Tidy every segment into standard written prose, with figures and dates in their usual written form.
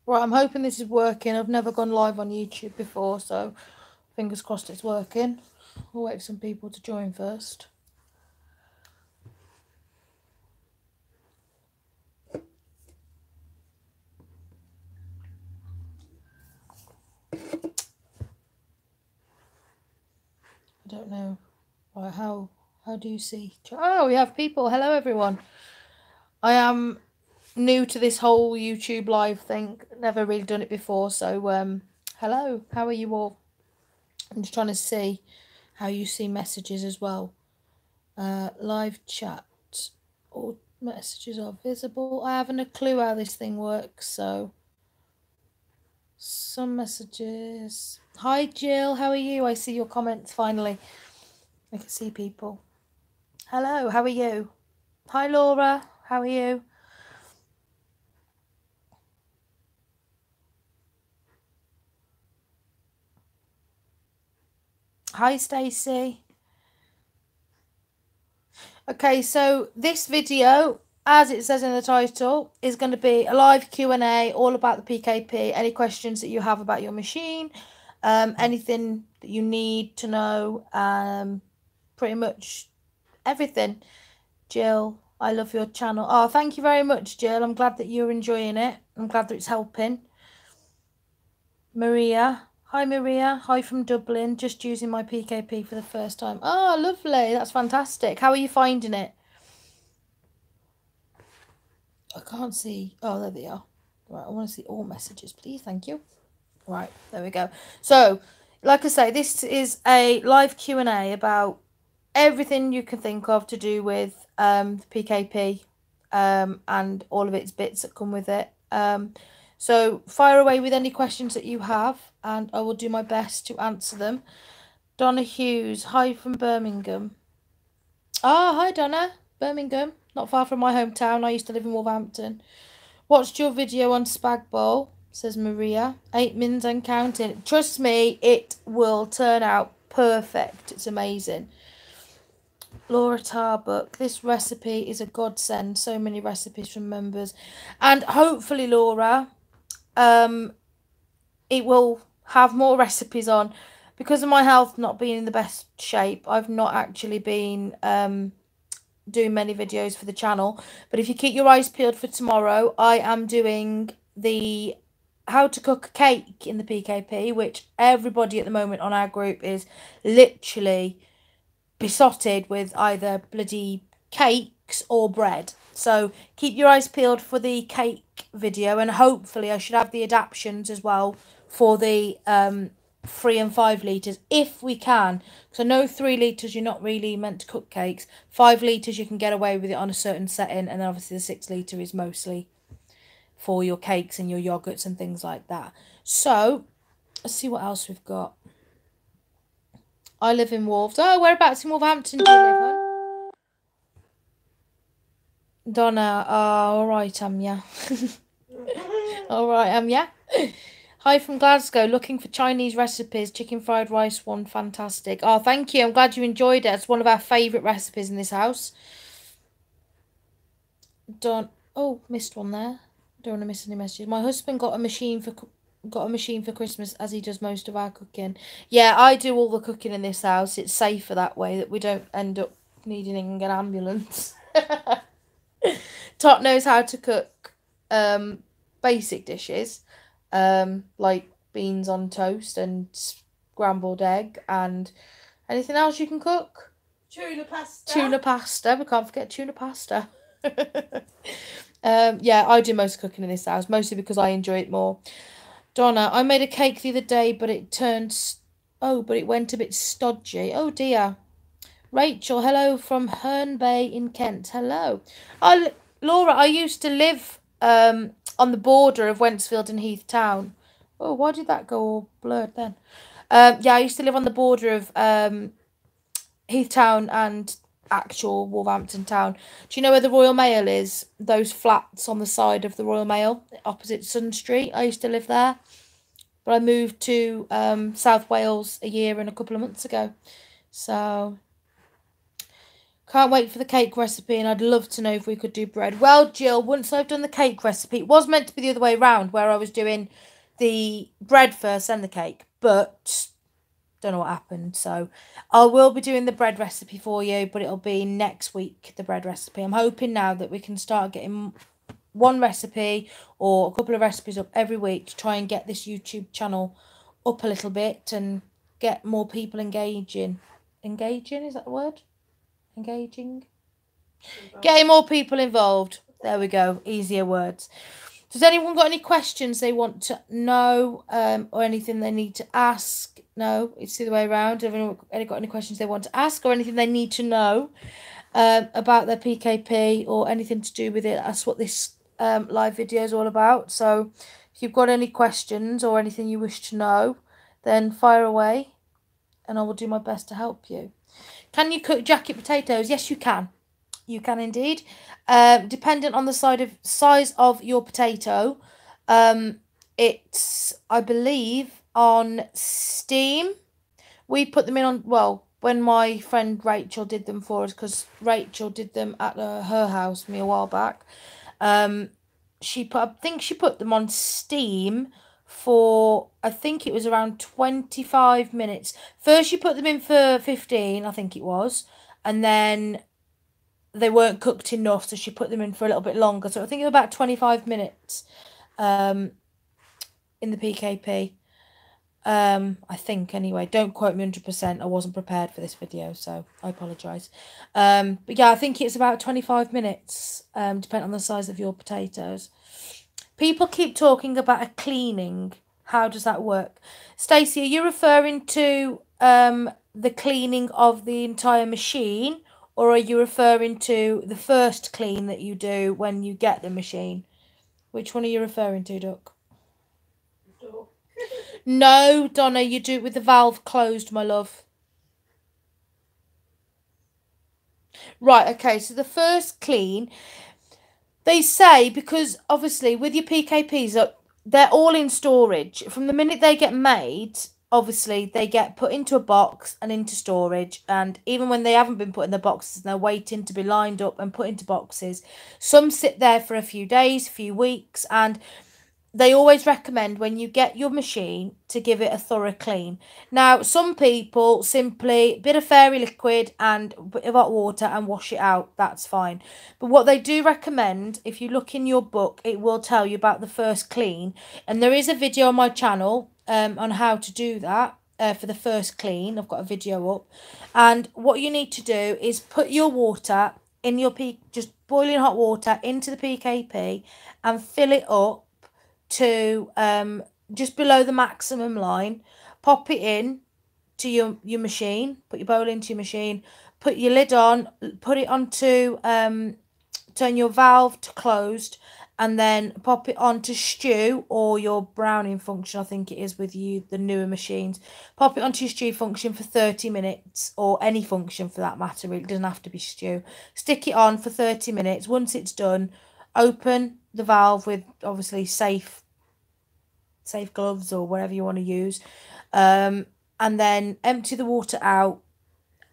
Right, I'm hoping this is working. I've never gone live on YouTube before, so fingers crossed it's working. We'll wait for some people to join first. I don't know. Right, how do you see? Oh, we have people. Hello, everyone. I am new to this whole YouTube live thing. Never really done it before, so hello. How are you all? I'm just trying to see how you see messages as well. Live chat. All messages are visible. I haven't a clue how this thing works, so some messages. Hi Jill, how are you? I see your comments finally. I can see people. Hello, how are you? Hi Laura, how are you? Hi Stacey. Okay, so this video, as it says in the title, is going to be a live Q&A all about the PKP. Any questions that you have about your machine, anything that you need to know, pretty much everything. Jill, I love your channel. Oh, thank you very much, Jill. I'm glad that you're enjoying it. I'm glad that it's helping. Maria. Hi, Maria. Hi from Dublin. Just using my PKP for the first time. Oh, lovely. That's fantastic. How are you finding it? I can't see. Oh, there they are. Right, I want to see all messages, please. Thank you. Right, there we go. So, like I say, this is a live Q&A about everything you can think of to do with PKP and all of its bits that come with it. So fire away with any questions that you have, and I will do my best to answer them. Donna Hughes, hi from Birmingham. Ah, hi Donna, Birmingham, not far from my hometown. I used to live in Wolverhampton. Watched your video on Spag Bowl, says Maria. 8 mins and counting. Trust me, it will turn out perfect. It's amazing. Laura Tarbuck, this recipe is a godsend. So many recipes from members. And hopefully, Laura, it will have more recipes on. Because of my health not being in the best shape, I've not actually been doing many videos for the channel. But if you keep your eyes peeled for tomorrow, I am doing the how to cook a cake in the PKP, which everybody at the moment on our group is literally besotted with either bloody cakes or bread. So keep your eyes peeled for the cake video, and hopefully I should have the adaptions as well for the 3 and 5 litres if we can, because I know 3 litres you're not really meant to cook cakes. 5 litres you can get away with it on a certain setting, and then obviously the 6 litre is mostly for your cakes and your yogurts and things like that. So let's see what else we've got. I live in Wolves. Oh, whereabouts in Wolverhampton do you live on? Donna. Oh, all right, yeah. All right, yeah. Hi from Glasgow, looking for Chinese recipes. Chicken fried rice one, fantastic. Oh, thank you. I'm glad you enjoyed it. It's one of our favourite recipes in this house. Oh, missed one there. Don't want to miss any messages. My husband got a machine for Christmas, as he does most of our cooking. Yeah, I do all the cooking in this house. It's safer that way, that we don't end up needing an ambulance. Tot knows how to cook basic dishes, like beans on toast and scrambled egg, and anything else you can cook. Tuna pasta. Tuna pasta. We can't forget tuna pasta. Yeah, I do most cooking in this house, mostly because I enjoy it more. Donna, I made a cake the other day, but it went a bit stodgy. Oh dear. Rachel, hello from Herne Bay in Kent. Hello. Laura, I used to live on the border of Wentzfield and Heath Town. Oh, why did that go all blurred then? Yeah, I used to live on the border of Heath Town and actual Wolverhampton Town. Do you know where the Royal Mail is? Those flats on the side of the Royal Mail, opposite Sun Street. I used to live there. But I moved to South Wales a year and a couple of months ago. So Can't wait for the cake recipe, and I'd love to know if we could do bread. Well, Jill, once I've done the cake recipe, it was meant to be the other way around, where I was doing the bread first and the cake, but don't know what happened. So I will be doing the bread recipe for you, but it'll be next week, the bread recipe. I'm hoping now that we can start getting one recipe or a couple of recipes up every week to try and get this YouTube channel up a little bit and get more people engaging. Engaging, is that the word? Engaging? Getting more people involved. There we go. Easier words. Does anyone got any questions they want to know, or anything they need to ask? No, it's the other way around. Have anyone got any questions they want to ask or anything they need to know about their PKP or anything to do with it? That's what this live video is all about. So if you've got any questions or anything you wish to know, then fire away and I will do my best to help you. Can you cook jacket potatoes? Yes, you can. You can indeed. Dependent on the size of your potato, it's, I believe, on steam. We put them in on, well, when my friend Rachel did them for us, because Rachel did them at her house me a while back. I think she put them on steam for, I think it was around 25 minutes. First she put them in for 15, I think it was, and then they weren't cooked enough, so she put them in for a little bit longer. So I think it was about 25 minutes in the PKP. I think, anyway. Don't quote me 100%. I wasn't prepared for this video, so I apologise. But yeah, I think it's about 25 minutes, depending on the size of your potatoes. People keep talking about a cleaning. How does that work? Stacey, are you referring to the cleaning of the entire machine? Or are you referring to the first clean that you do when you get the machine? Which one are you referring to, Duck? No, Donna, you do it with the valve closed, my love. Right, okay, so the first clean, they say, because obviously with your PKPs, they're all in storage. From the minute they get made, obviously they get put into a box and into storage, and even when they haven't been put in the boxes, they're waiting to be lined up and put into boxes. Some sit there for a few days, few weeks, and they always recommend when you get your machine to give it a thorough clean. Now, some people simply, a bit of fairy liquid and a bit of hot water and wash it out. That's fine. But what they do recommend, if you look in your book, it will tell you about the first clean. And there is a video on my channel on how to do that for the first clean. I've got a video up. And what you need to do is put your water in your just boiling hot water into the PKP and fill it up to just below the maximum line. Pop it in to your machine, put your bowl into your machine, put your lid on, put it onto turn your valve to closed, and then pop it on to stew or your browning function, I think it is with the newer machines. Pop it onto your stew function for 30 minutes, or any function for that matter. It doesn't have to be stew. Stick it on for 30 minutes. Once it's done, open the valve with obviously safe gloves or whatever you want to use, and then empty the water out,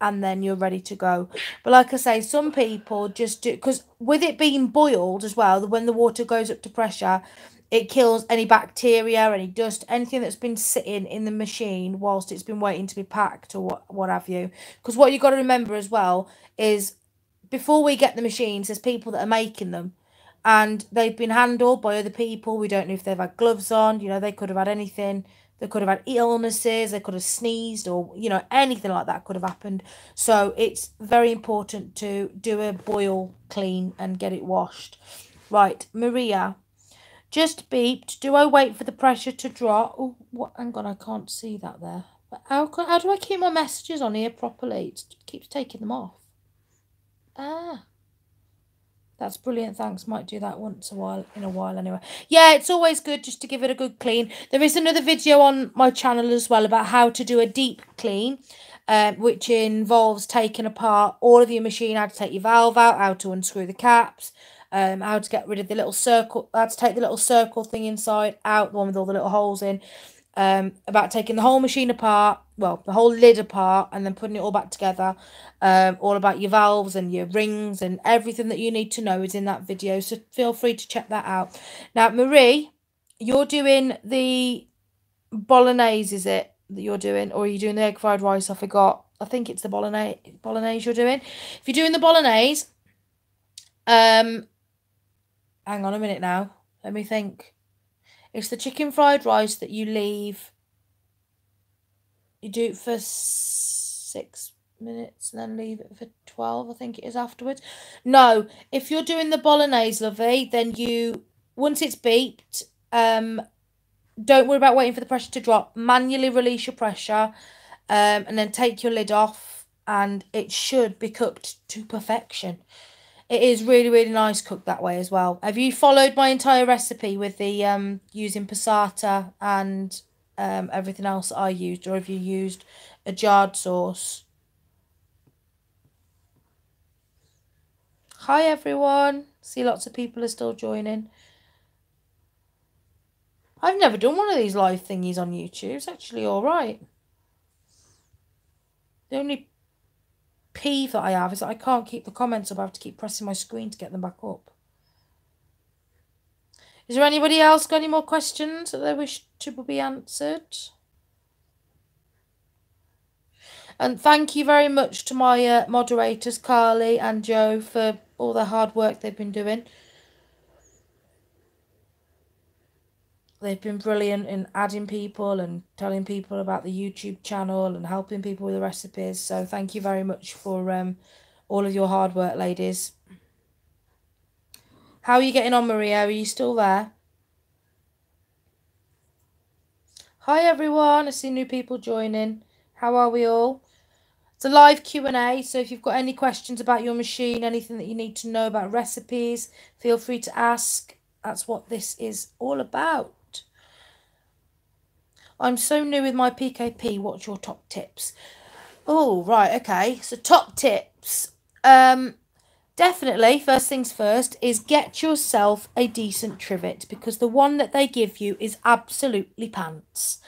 and then you're ready to go. But like I say, some people just do, because with it being boiled as well, when the water goes up to pressure, it kills any bacteria, any dust, anything that's been sitting in the machine whilst it's been waiting to be packed or what have you. Because what you've got to remember as well is, before we get the machines, there's people that are making them, and they've been handled by other people. We don't know if they've had gloves on. You know, they could have had anything. They could have had illnesses. They could have sneezed, or, you know, anything like that could have happened. So it's very important to do a boil clean and get it washed. Right, Maria, just beeped. Do I wait for the pressure to drop? Oh, what? Hang on, I can't see that there. But how do I keep my messages on here properly? It keeps taking them off. Ah. That's brilliant, thanks. Might do that in a while anyway. Yeah, it's always good just to give it a good clean. There is another video on my channel as well about how to do a deep clean, which involves taking apart all of your machine, how to take your valve out, how to unscrew the caps, how to get rid of the little circle, how to take the little circle thing inside out, the one with all the little holes in, about taking the whole machine apart, well, the whole lid apart, and then putting it all back together. All about your valves and your rings and everything that you need to know is in that video, so feel free to check that out. Now, Marie, you're doing the bolognese, is it, that you're doing, or are you doing the egg fried rice? I forgot. I think it's the bolognese you're doing. If you're doing the bolognese, hang on a minute now. Let me think. It's the chicken fried rice that you leave. You do it for 6 minutes and then leave it for 12, I think it is, afterwards. No, if you're doing the bolognese, lovey, then you, once it's beeped, don't worry about waiting for the pressure to drop. Manually release your pressure, and then take your lid off, and it should be cooked to perfection. It is really, really nice cooked that way as well. Have you followed my entire recipe with the using passata and everything else that I used, or have you used a jarred sauce? Hi everyone. See, lots of people are still joining. I've never done one of these live thingies on YouTube. It's actually all right. The only peeve that I have is that I can't keep the comments up. I have to keep pressing my screen to get them back up. Is there anybody else got any more questions that they wish to be answered? And thank you very much to my moderators, Carly and Joe, for all the hard work they've been doing. They've been brilliant in adding people and telling people about the YouTube channel and helping people with the recipes. So thank you very much for all of your hard work, ladies. How are you getting on, Maria? Are you still there? Hi, everyone. I see new people joining. How are we all? It's a live Q&A, so if you've got any questions about your machine, anything that you need to know about recipes, feel free to ask. That's what this is all about. I'm so new with my PKP. What's your top tips? Oh, right, okay. So top tips. Definitely, first things first, is get yourself a decent trivet, because the one that they give you is absolutely pants.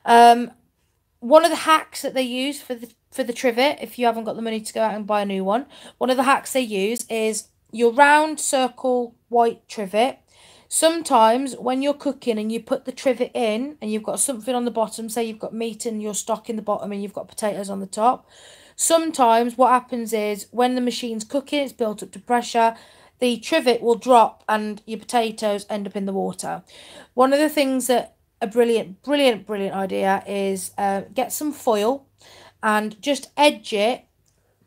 One of the hacks that they use for the trivet, if you haven't got the money to go out and buy a new one, one of the hacks they use is your round circle white trivet. Sometimes when you're cooking and you put the trivet in and you've got something on the bottom, say you've got meat and your stock in the bottom and you've got potatoes on the top, sometimes what happens is when the machine's cooking, it's built up to pressure, the trivet will drop and your potatoes end up in the water. One of the things that a brilliant idea is get some foil and just edge it,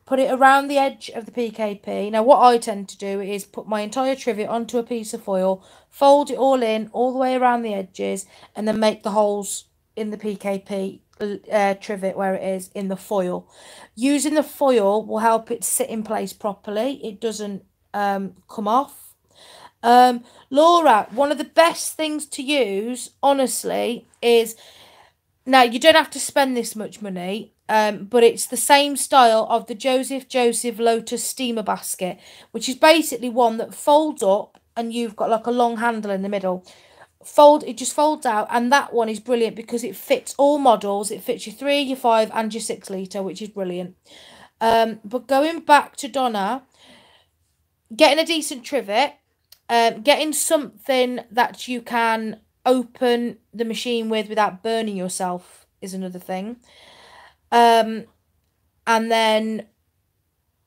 put it around the edge of the PKP. Now, what I tend to do is put my entire trivet onto a piece of foil, fold it all in, all the way around the edges, and then make the holes in the PKP trivet where it is in the foil. Using the foil will help it sit in place properly. It doesn't come off. Laura, one of the best things to use, honestly, is, now you don't have to spend this much money, but it's the same style of the Joseph Lotus steamer basket, which is basically one that folds up and you've got like a long handle in the middle. It just folds out, and that one is brilliant because it fits all models. It fits your 3, your 5 and your 6 litre, which is brilliant. But going back to Donna, getting a decent trivet, getting something that you can open the machine with without burning yourself is another thing. And then,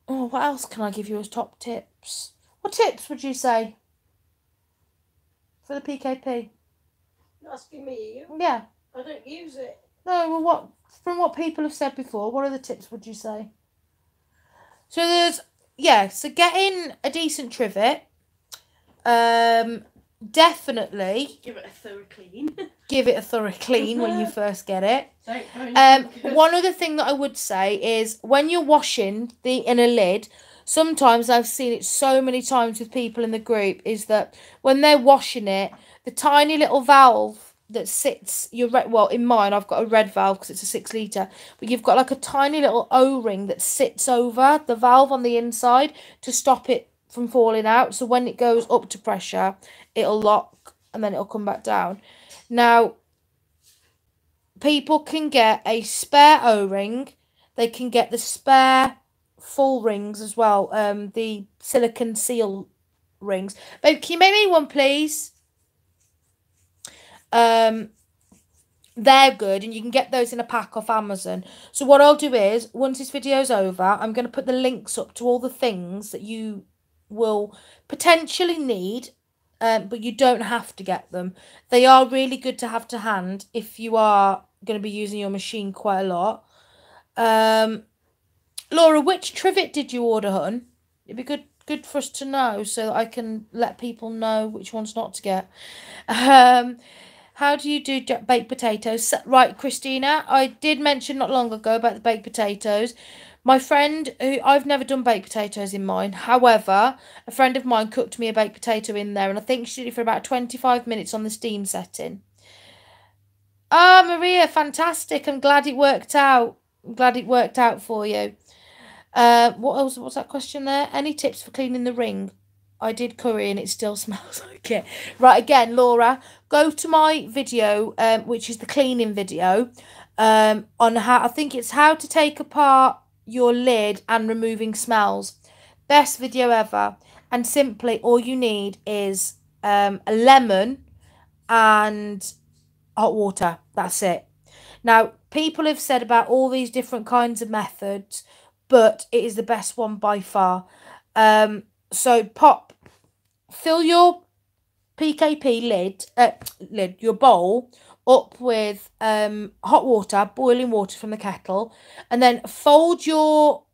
oh, what else can I give you as top tips? What tips would you say for the PKP? You're asking me? Yeah. I don't use it. No, well, from what people have said before, what other tips would you say? So there's, yeah, so getting a decent trivet, definitely give it a thorough clean. Give it a thorough clean when you first get it. One other thing that I would say is when you're washing the inner lid, sometimes I've seen it so many times with people in the group, is that when they're washing it, the tiny little valve that sits, well, in mine I've got a red valve because it's a 6 litre, but you've got like a tiny little O-ring that sits over the valve on the inside to stop it from falling out. So when it goes up to pressure, it'll lock and then it'll come back down. Now, people can get a spare O-ring. They can get the spare full rings as well. The silicone seal rings. Babe, can you make me one, please? They're good, and you can get those in a pack off Amazon. So what I'll do is, once this video's over, I'm going to put the links up to all the things that you will potentially need, but you don't have to get them. They are really good to have to hand if you are going to be using your machine quite a lot. Laura, which trivet did you order, hun? It'd be good for us to know so that I can let people know which ones not to get. How do you do baked potatoes? Right, Christina, I did mention not long ago about the baked potatoes. My friend, who I've never done baked potatoes in mine. However, a friend of mine cooked me a baked potato in there, and I think she did it for about 25 minutes on the steam setting. Ah, Maria, fantastic. I'm glad it worked out. I'm glad it worked out for you. What else? What's that question there? Any tips for cleaning the ring? I did curry and it still smells like it. Right, again, Laura, go to my video, which is the cleaning video, on how, I think it's how to take apart your lid and removing smells. Best video ever. And simply, all you need is a lemon and hot water. That's it. Now, people have said about all these different kinds of methods, but it is the best one by far. So fill your PKP lid, your bowl, up with hot water, boiling water from the kettle, and then fold your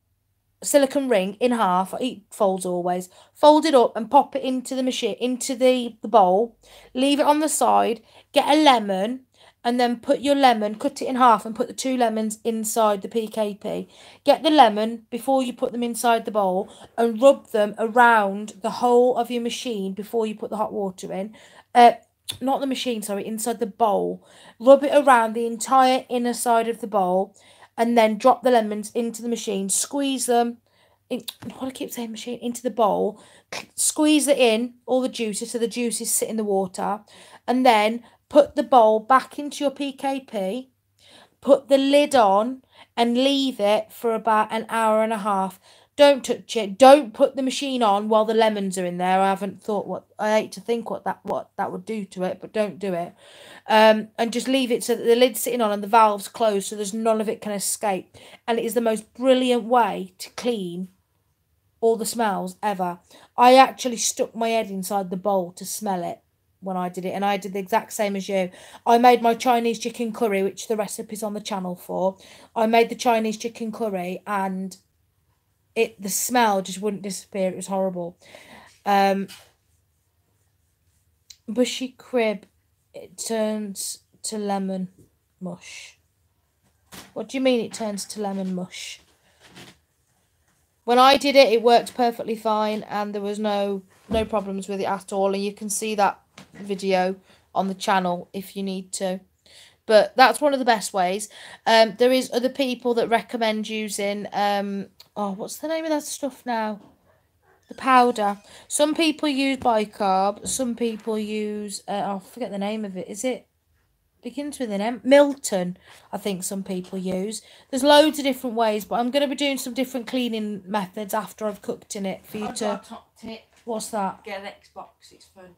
silicone ring in half. It folds always. Fold it up and pop it into the machine, into the bowl. Leave it on the side. Get a lemon. And then put your lemon, cut it in half and put the 2 lemons inside the PKP. Get the lemon before you put them inside the bowl and rub them around the whole of your machine before you put the hot water in. Not the machine, sorry, inside the bowl. Rub it around the entire inner side of the bowl and then drop the lemons into the machine. Squeeze them, what I keep saying machine, into the bowl. Squeeze it in, all the juices, so the juices sit in the water. And then put the bowl back into your PKP, put the lid on and leave it for about an hour and a half. Don't touch it. Don't put the machine on while the lemons are in there. I haven't thought I hate to think what that would do to it, but don't do it. And just leave it so that the lid's sitting on and the valve's closed so there's none of it can escape. And it is the most brilliant way to clean all the smells ever. I actually stuck my head inside the bowl to smell it when I did it, and I did the exact same as you. I made my Chinese chicken curry, which the recipe's on the channel for. I made the Chinese chicken curry and the smell just wouldn't disappear. It was horrible. Bushy crib, it turns to lemon mush. What do you mean it turns to lemon mush? When I did it, it worked perfectly fine and there was no problems with it at all, and you can see that video on the channel if you need to. But that's one of the best ways. There is other people that recommend using what's the name of that stuff now? The powder. Some people use bicarb, some people use I forget the name of it. Is it begins with an M? Milton, I think some people use. There's loads of different ways, but I'm going to be doing some different cleaning methods after I've cooked in it for you to. Got a top tip. What's that? Get an Xbox, it's fun.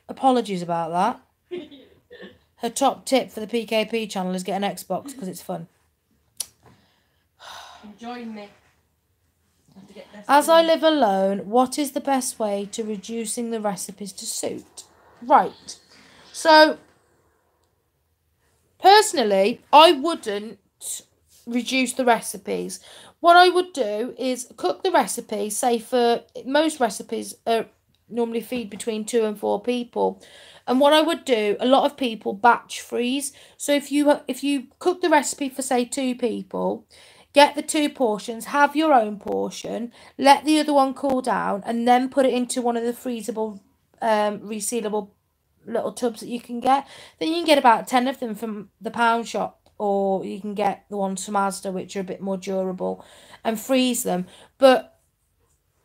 Apologies about that. Her top tip for the PKP channel is get an Xbox because it's fun. Join me. As I live alone, what is the best way to reducing the recipes to suit? Right. So, personally, I wouldn't reduce the recipes. What I would do is cook the recipe, say for most recipes normally feed between 2 and 4 people. And what I would do, a lot of people batch freeze. So if you cook the recipe for say 2 people, get the 2 portions, have your own portion, let the other one cool down, and then put it into one of the freezable, resealable little tubs that you can get. Then you can get about 10 of them from the pound shop, or you can get the ones from Asda, which are a bit more durable, and freeze them. But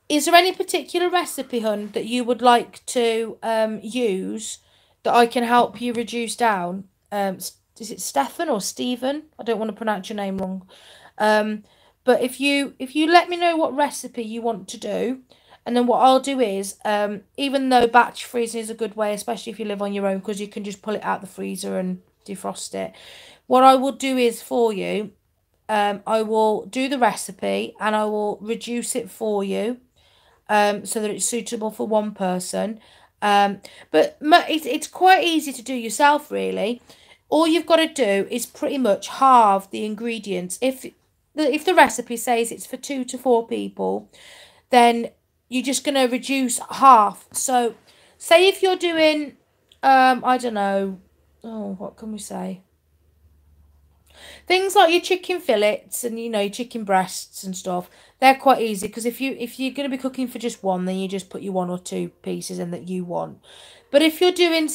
is there any particular recipe, hun, that you would like to use that I can help you reduce down. Is it Stefan or Stephen? I don't want to pronounce your name wrong. But if you let me know what recipe you want to do, and then what I'll do is, even though batch freezing is a good way, especially if you live on your own, because you can just pull it out the freezer and defrost it. What I will do is for you, I will do the recipe and I will reduce it for you, so that it's suitable for one person. But it's quite easy to do yourself, really. All you've got to do is pretty much halve the ingredients. If the recipe says it's for 2 to 4 people, then you're just going to reduce half. So say if you're doing, I don't know, oh, what can we say? Things like your chicken fillets and, you know, your chicken breasts and stuff, they're quite easy, because if you're going to be cooking for just one, then you just put your 1 or 2 pieces in that you want. But if you're doing,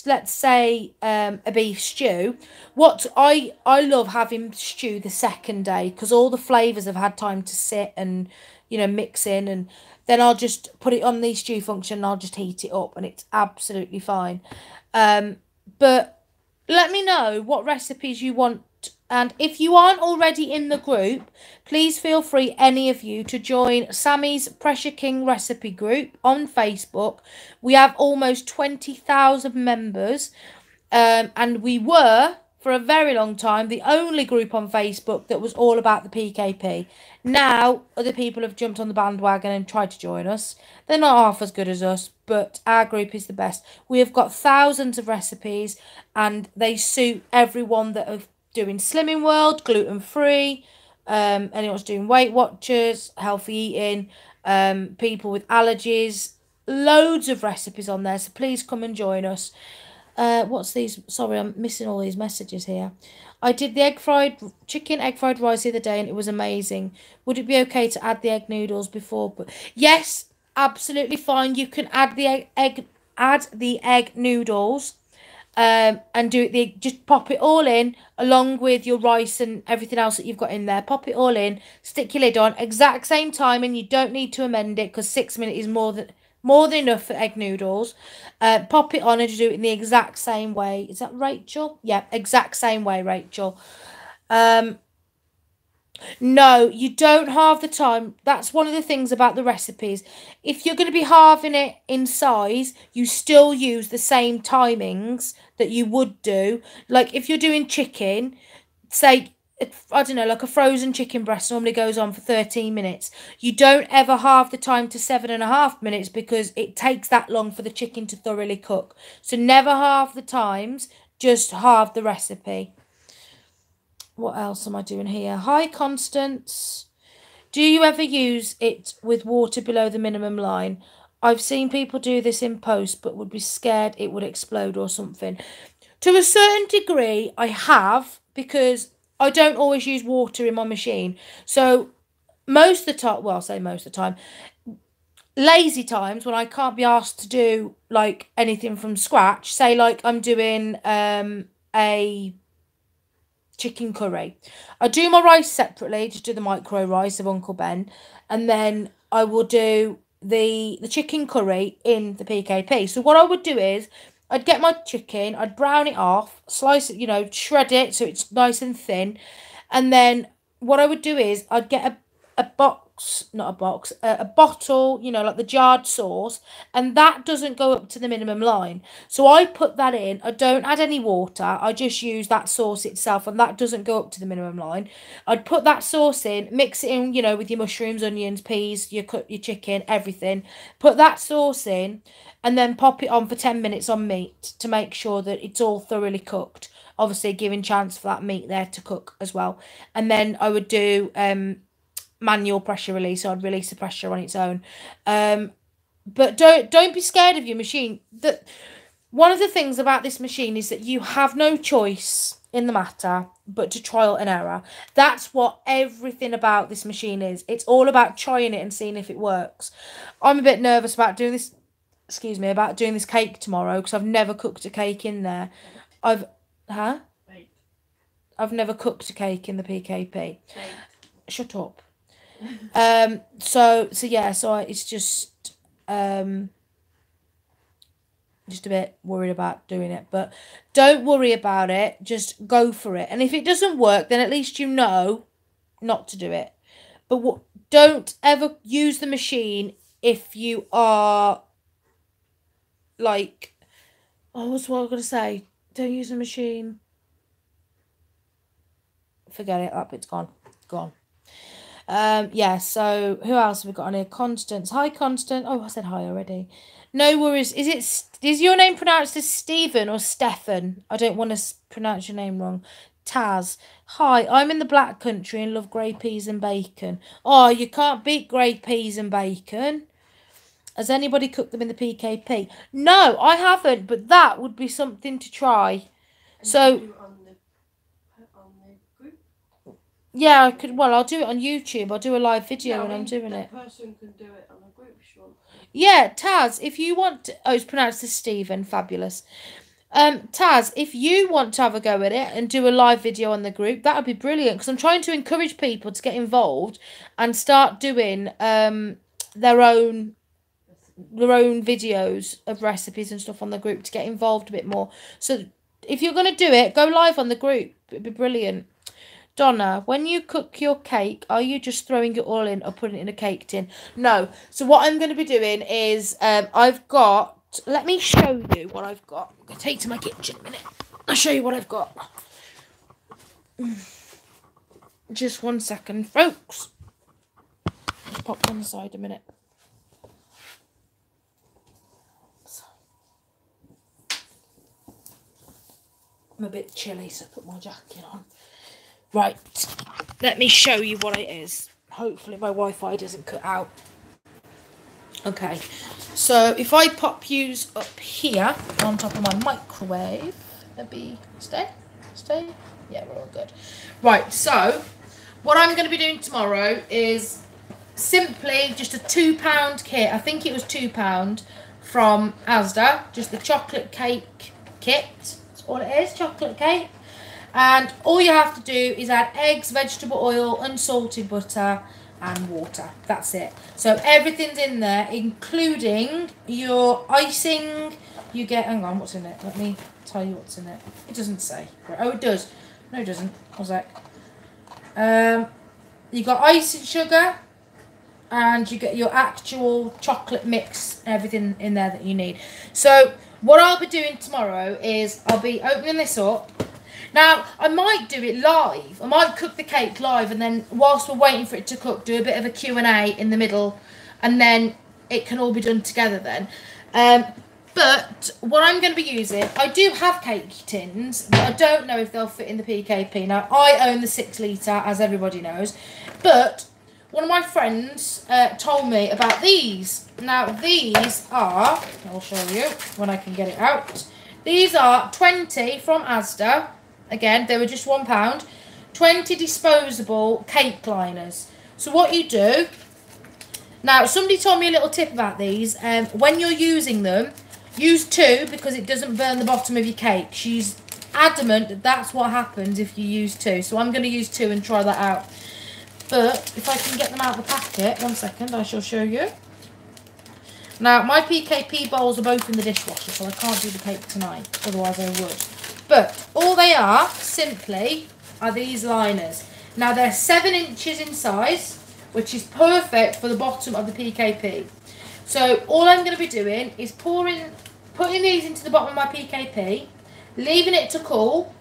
let's say, a beef stew, what I love having stew the second day, because all the flavours have had time to sit and, you know, mix in, and then I'll just put it on the stew function and I'll just heat it up and it's absolutely fine. But let me know what recipes you want. And if you aren't already in the group, please feel free, any of you, to join Sammy's Pressure King recipe group on Facebook. We have almost 20,000 members. And we were, for a very long time, the only group on Facebook that was all about the PKP. Now, other people have jumped on the bandwagon and tried to join us. They're not half as good as us, but our group is the best. We have got thousands of recipes, and they suit everyone that are doing Slimming World, gluten-free, anyone's doing Weight Watchers, healthy eating, people with allergies. Loads of recipes on there, so please come and join us. What's these? Sorry, I'm missing all these messages here. I did the egg fried rice the other day, and it was amazing. Would it be okay to add the egg noodles before? But yes, absolutely fine. You can add the egg noodles, and do it. Just pop it all in along with your rice and everything else that you've got in there. Pop it all in. Stick your lid on. Exact same time, and you don't need to amend it, because 6 minutes is more than enough for egg noodles. Pop it on and do it in the exact same way. Is that Rachel? Yeah, exact same way, Rachel. No, you don't halve the time. That's one of the things about the recipes. If you're going to be halving it in size, you still use the same timings that you would do. Like if you're doing chicken, say, I don't know, like a frozen chicken breast normally goes on for 13 minutes. You don't ever halve the time to 7.5 minutes, because it takes that long for the chicken to thoroughly cook. So never halve the times, just halve the recipe. What else am I doing here? Hi, Constance. Do you ever use it with water below the minimum line? I've seen people do this in post, but would be scared it would explode or something. To a certain degree, I have, because I don't always use water in my machine. So most of the time, well, I'll say most of the time, lazy times when I can't be asked to do like anything from scratch, say like I'm doing a chicken curry. I do my rice separately, just do the micro rice of Uncle Ben, and then I will do the chicken curry in the PKP. So what I would do is I'd get my chicken, I'd brown it off, slice it, you know, shred it so it's nice and thin, and then what I would do is I'd get a bottle, you know, like the jarred sauce, and that doesn't go up to the minimum line. So I put that in. I don't add any water. I just use that sauce itself, and that doesn't go up to the minimum line. I'd put that sauce in, mix it in, you know, with your mushrooms, onions, peas, your chicken, everything. Put that sauce in, and then pop it on for 10 minutes on meat to make sure that it's all thoroughly cooked. Obviously, giving chance for that meat there to cook as well. And then I would do manual pressure release, so I'd release the pressure on its own. But don't be scared of your machine. One of the things about this machine is that you have no choice in the matter but to trial and error. That's what everything about this machine is. It's all about trying it and seeing if it works. I'm a bit nervous about doing this cake tomorrow, because I've never cooked a cake in there. I've never cooked a cake in the PKP. Shut up. It's just just a bit worried about doing it. But don't worry about it. Just go for it. And if it doesn't work, then at least you know not to do it. But don't ever use the machine if you are like, oh, what's what I was going to say? Don't use the machine. Forget it. That bit's gone. Gone. Yeah, so who else have we got on here? Constance. Hi, Constance. Oh, I said hi already. No worries. Is your name pronounced as Stephen or Stefan? I don't want to pronounce your name wrong. Taz. Hi, I'm in the Black Country and love grey peas and bacon. Oh, you can't beat grey peas and bacon. Has anybody cooked them in the PKP? No, I haven't, but that would be something to try. And So you do it on the group? yeah, I could. Well, I'll do it on YouTube. I'll do a live video when I'm doing it. Person can do it on a group if you want. Yeah, Taz, if you want to, oh, it's pronounced as Stephen, fabulous. Taz, if you want to have a go at it and do a live video on the group, that would be brilliant, because I'm trying to encourage people to get involved and start doing their own videos of recipes and stuff on the group to get involved a bit more. So if you're going to do it, go live on the group. It'd be brilliant. Donna, when you cook your cake, are you just throwing it all in or putting it in a cake tin? No. So what I'm going to be doing is I've got, let me show you what I've got. I'm going to take to my kitchen a minute. I'll show you what I've got. Just 1 second, folks. Just pop on the side a minute. I'm a bit chilly, so I put my jacket on. Right, let me show you what it is. Hopefully my Wi-Fi doesn't cut out. Okay, so if I pop yous up here on top of my microwave, maybe stay? Yeah, we're all good. Right, so what I'm going to be doing tomorrow is simply just a £2 kit. I think it was £2 from Asda, just the chocolate cake kit. That's all it is, chocolate cake. And all you have to do is add eggs, vegetable oil, unsalted butter and water. That's it. So everything's in there, including your icing. You get, hang on, what's in it? Let me tell you what's in it. It doesn't say. Oh, it does. No, it doesn't. What's that? You got icing sugar, and you get your actual chocolate mix, everything in there that you need. So what I'll be doing tomorrow is I'll be opening this up. Now, I might do it live. I might cook the cake live, and then whilst we're waiting for it to cook, do a bit of a Q&A in the middle, and then it can all be done together then. But what I'm going to be using, I do have cake tins, but I don't know if they'll fit in the PKP. Now, I own the 6 litre, as everybody knows, but one of my friends told me about these. Now, these are, I'll show you when I can get it out. These are 20 from Asda. Again, they were just £1. 20 disposable cake liners. So what you do, now somebody told me a little tip about these. When you're using them, use 2 because it doesn't burn the bottom of your cake. She's adamant that that's what happens if you use 2. So I'm going to use 2 and try that out. But if I can get them out of the packet, 1 second, I shall show you. Now, my PKP bowls are both in the dishwasher, so I can't do the cake tonight, otherwise I would. But all they are, simply, are these liners. Now, they're 7 inches in size, which is perfect for the bottom of the PKP. So, all I'm going to be doing is putting these into the bottom of my PKP, leaving it to cool.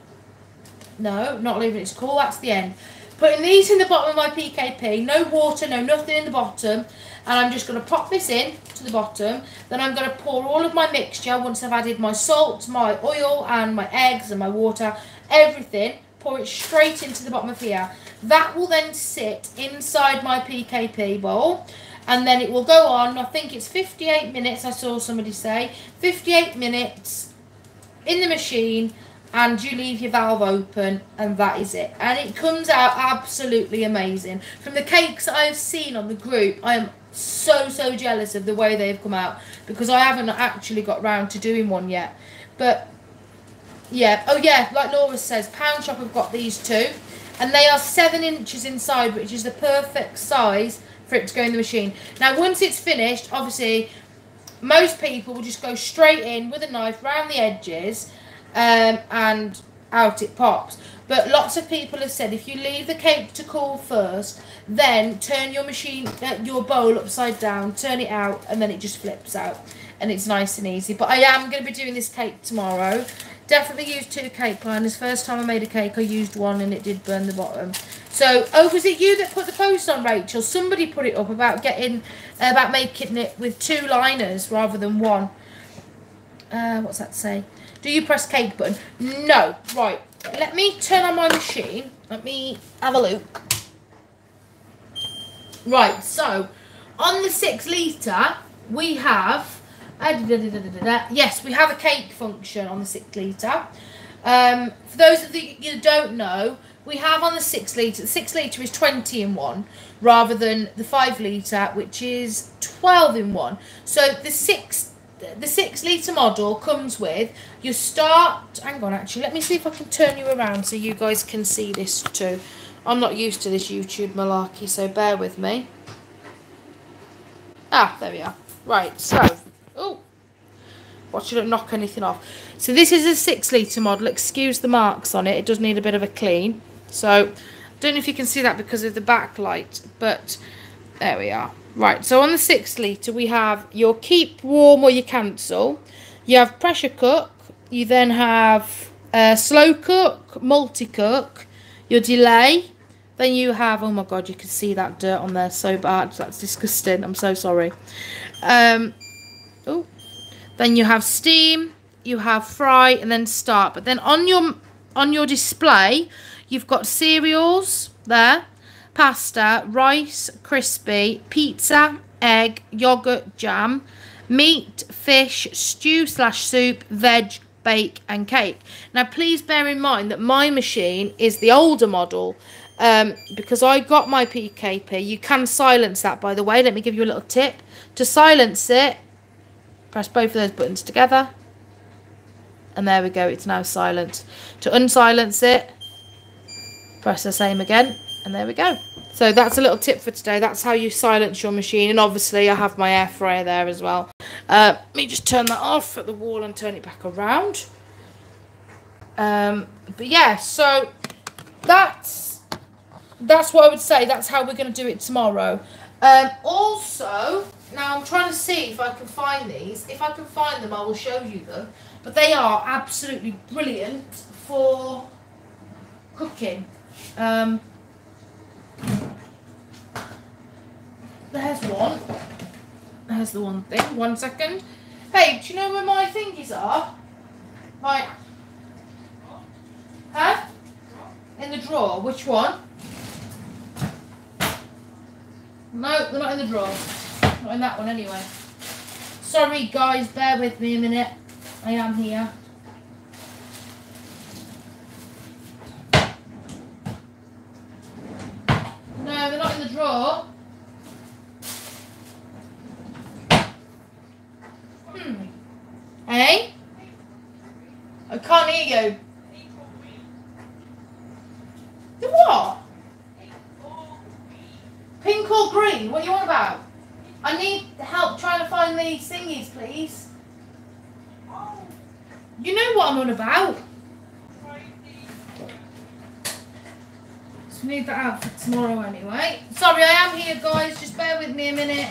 No, not leaving it to cool, that's the end. Putting these in the bottom of my PKP, no water, no nothing in the bottom, and I'm just going to pop this in to the bottom. Then I'm going to pour all of my mixture, once I've added my salt, my oil, and my eggs, and my water, everything, pour it straight into the bottom of here. That will then sit inside my PKP bowl, and then it will go on, I think it's 58 minutes, I saw somebody say, 58 minutes in the machine, and you leave your valve open, and that is it. And it comes out absolutely amazing. From the cakes I have seen on the group, I am so jealous of the way they've come out, because I haven't actually got round to doing one yet. But yeah, oh yeah, like Laura says, Pound Shop have got these too, and they are 7 inches inside, which is the perfect size for it to go in the machine. Now, once it's finished, obviously most people will just go straight in with a knife round the edges, and out it pops. But lots of people have said if you leave the cake to cool first, then turn your machine, your bowl upside down, turn it out, and then it just flips out, and it's nice and easy. But I am going to be doing this cake tomorrow. Definitely used 2 cake liners. First time I made a cake, I used 1, and it did burn the bottom. So, oh, was it you that put the post on, Rachel? Somebody put it up about making it with 2 liners rather than 1. What's that say? Do you press cake button? No. Right. Let me turn on my machine. Let me have a look. Right. So, on the 6 litre, we have... yes, we have a cake function on the 6 litre. For those of you who don't know, we have on the 6 litre, the 6 litre is 20 in 1 rather than the 5 litre, which is 12 in 1. So the 6 litre model comes with your start. Hang on, actually, let me see if I can turn you around so you guys can see this too. I'm not used to this YouTube malarkey, so bear with me. Ah, there we are. Right, so, oh, watch it don't knock anything off. So this is a 6 litre model. Excuse the marks on it. It does need a bit of a clean. So, I don't know if you can see that because of the backlight, but there we are. Right, so on the 6 litre, we have your keep warm or your cancel. You have pressure cook. You then have slow cook, multi-cook, your delay. Then you have, oh my God, you can see that dirt on there so bad. That's disgusting. I'm so sorry. Oh. Then you have steam, you have fry, and then start. But then on your display, you've got cereals there, pasta, rice, crispy, pizza, egg, yogurt, jam, meat, fish, stew/soup, veg, bake, and cake. Now, please bear in mind that my machine is the older model. Because I got my PKP. You can silence that, by the way. Let me give you a little tip. To silence it, press both of those buttons together. And there we go. It's now silent. To unsilence it, press the same again. And there we go. So that's a little tip for today. That's how you silence your machine. And obviously I have my air fryer there as well. Let me just turn that off at the wall and turn it back around. But yeah, so that's what I would say. That's how we're going to do it tomorrow. Also, now I'm trying to see if I can find these. If I can find them, I will show you them. But they are absolutely brilliant for cooking. There's one. There's the one thing. 1 second. Hey, do you know where my thingies are? Right. Huh? In the drawer. Which one? No, they're not in the drawer. Not in that one anyway. Sorry guys, bear with me a minute. I am here. No, they're not in the drawer. Hey? I can't hear you. The what? Pink or green? What do you want about? I need help trying to find these thingies, please. You know what I'm on about. So we need that out for tomorrow anyway. Sorry, I am here, guys. Just bear with me a minute.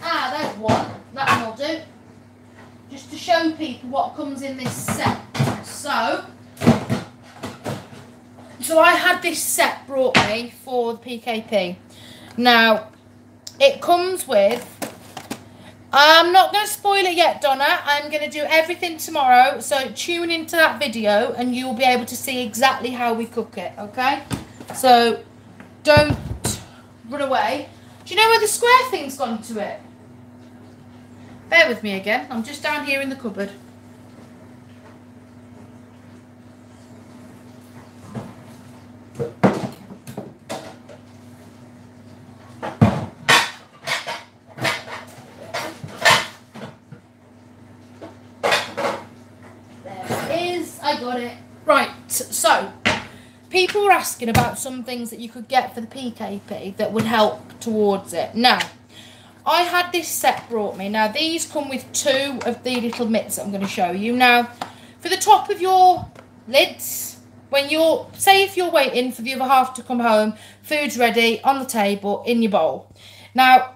Ah, there's one. That one will do. Just to show people what comes in this set. So I had this set brought me for the PKP. Now, it comes with, I'm not going to spoil it yet, Donna. I'm going to do everything tomorrow. So tune into that video and you'll be able to see exactly how we cook it, okay? So don't run away. Do you know where the square thing's gone to it? Bear with me again. I'm just down here in the cupboard. There it is. I got it. Right. So, people were asking about some things that you could get for the PKP that would help towards it. Now, I had this set brought me. Now, these come with 2 of the little mitts that I'm going to show you. Now, for the top of your lids, when you're, say if you're waiting for the other half to come home, food's ready, on the table, in your bowl. Now,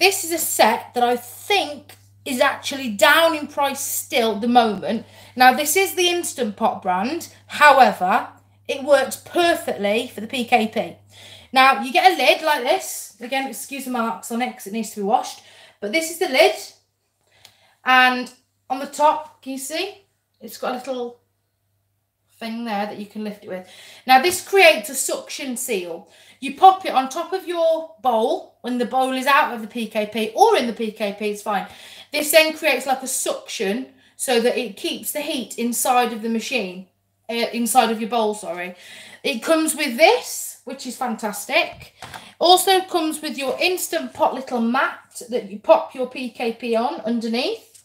this is a set that I think is actually down in price still at the moment. Now, this is the Instant Pot brand. However, it works perfectly for the PKP. Now, you get a lid like this. Again, excuse the marks on it because it needs to be washed. But this is the lid. And on the top, can you see? It's got a little thing there that you can lift it with. Now, this creates a suction seal. You pop it on top of your bowl when the bowl is out of the PKP, or in the PKP, it's fine. This then creates like a suction so that it keeps the heat inside of the machine, inside of your bowl, sorry. It comes with this, which is fantastic. Also comes with your Instant Pot little mat that you pop your PKP on underneath.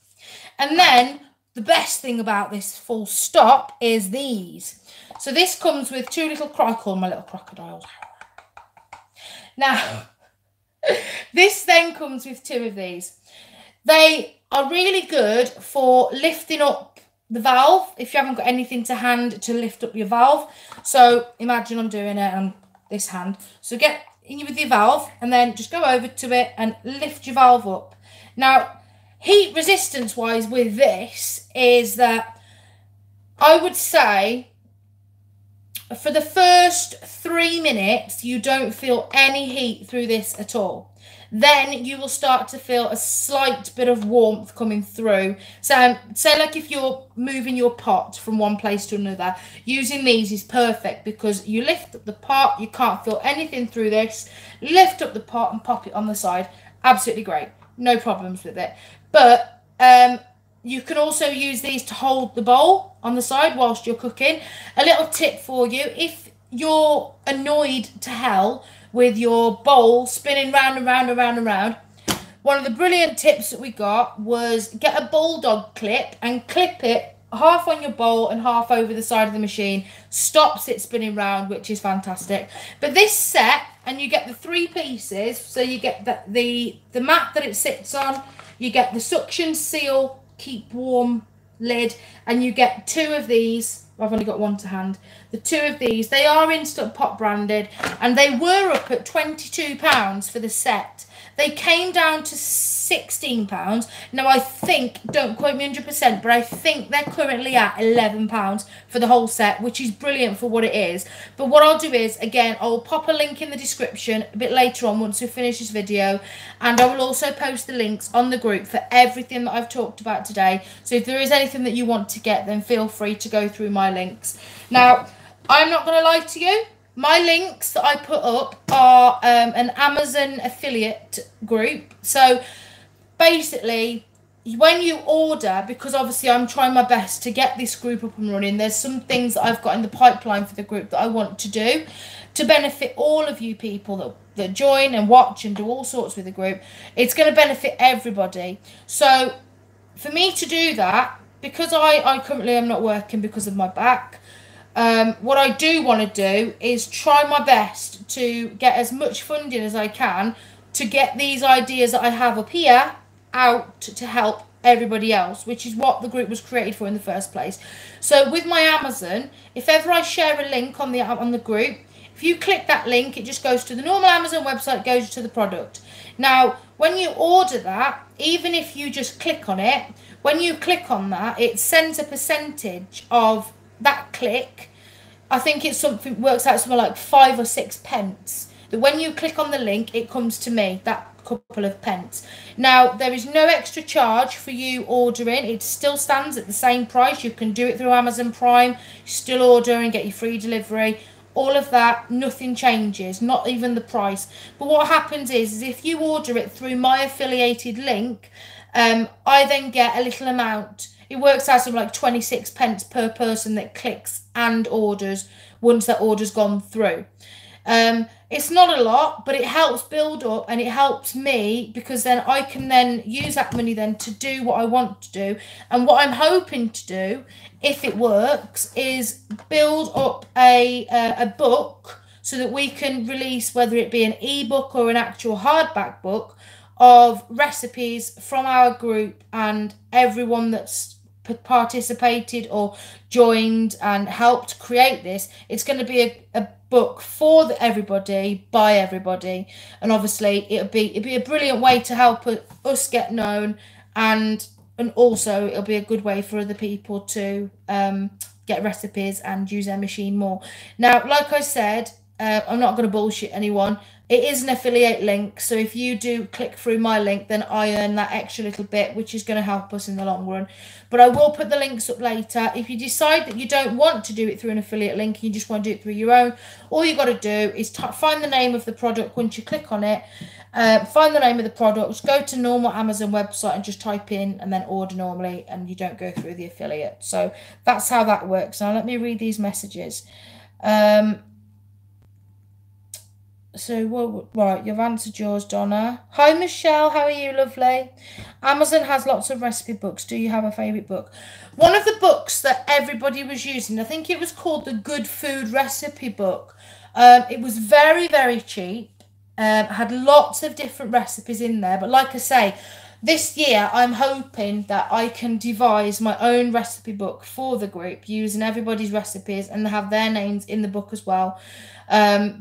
And then the best thing about this full stop is these. So this comes with 2 little, I call my little crocodiles. Now, this then comes with 2 of these. They are really good for lifting up the valve if you haven't got anything to hand to lift up your valve. So imagine I'm doing it on this hand. So get in with your valve and then just go over to it and lift your valve up. Now, heat resistance wise with this is that I would say for the first 3 minutes, you don't feel any heat through this at all. Then you will start to feel a slight bit of warmth coming through. So say like if you're moving your pot from one place to another, using these is perfect because you lift up the pot, you can't feel anything through this. Lift up the pot and pop it on the side. Absolutely great. No problems with it. But you can also use these to hold the bowl on the side whilst you're cooking. A little tip for you, if you're annoyed to hell with your bowl spinning round and round and round and round, one of the brilliant tips that we got was get a bulldog clip and clip it half on your bowl and half over the side of the machine. Stops it spinning round, which is fantastic. But this set, and you get the 3 pieces, so you get the mat that it sits on, you get the suction seal, keep warm lid, and you get 2 of these. I've only got 1 to hand. The 2 of these, they are Instant Pot branded, and they were up at £22 for the set. They came down to £16. Now, I think, don't quote me 100%, but I think they're currently at £11 for the whole set, which is brilliant for what it is. But what I'll do is, again, I'll pop a link in the description a bit later on once we finish this video, and I will also post the links on the group for everything that I've talked about today. So if there is anything that you want to get, then feel free to go through my links. Now, I'm not going to lie to you. My links that I put up are an Amazon affiliate group. So basically, when you order, because obviously I'm trying my best to get this group up and running, there's some things that I've got in the pipeline for the group that I want to do to benefit all of you people that join and watch and do all sorts with the group. It's going to benefit everybody. So for me to do that, because I currently am not working because of my back, what I do want to do is try my best to get as much funding as I can to get these ideas that I have up here out to help everybody else, which is what the group was created for in the first place. So with my Amazon, if ever I share a link on the group, if you click that link, it just goes to the normal Amazon website, goes to the product. Now, when you order that, even if you just click on it, when you click on that, it sends a percentage of that click. I think it's something, works out somewhere like 5 or 6 pence. That when you click on the link, it comes to me, that couple of pence. Now, there is no extra charge for you ordering. It still stands at the same price. You can do it through Amazon Prime, still order and get your free delivery. All of that, nothing changes, not even the price. But what happens is if you order it through my affiliated link, I then get a little amount. It works out something like 26 pence per person that clicks and orders once that order's gone through. It's not a lot, but it helps build up, and it helps me because then I can then use that money then to do what I want to do. And what I'm hoping to do, if it works, is build up a book so that we can release, whether it be an ebook or an actual hardback book, of recipes from our group and everyone that's participated or joined and helped create this. It's going to be a book for everybody, by everybody, and obviously it'd be a brilliant way to help us get known, and also it'll be a good way for other people to get recipes and use their machine more. Now, like I said, I'm not going to bullshit anyone. It is an affiliate link, so if you do click through my link, then I earn that extra little bit, which is going to help us in the long run. But I will put the links up later. If you decide that you don't want to do it through an affiliate link and you just want to do it through your own, all you got to do is find the name of the product once you click on it. Find the name of the product, go to normal Amazon website and just type in and then order normally, and you don't go through the affiliate. So that's how that works. Now let me read these messages. So, well, right, you've answered yours, Donna. Hi, Michelle. How are you, lovely? Amazon has lots of recipe books. Do you have a favourite book? One of the books that everybody was using, I think it was called the Good Food Recipe Book. It was very, very cheap. Had lots of different recipes in there. But like I say, this year I'm hoping that I can devise my own recipe book for the group using everybody's recipes and have their names in the book as well.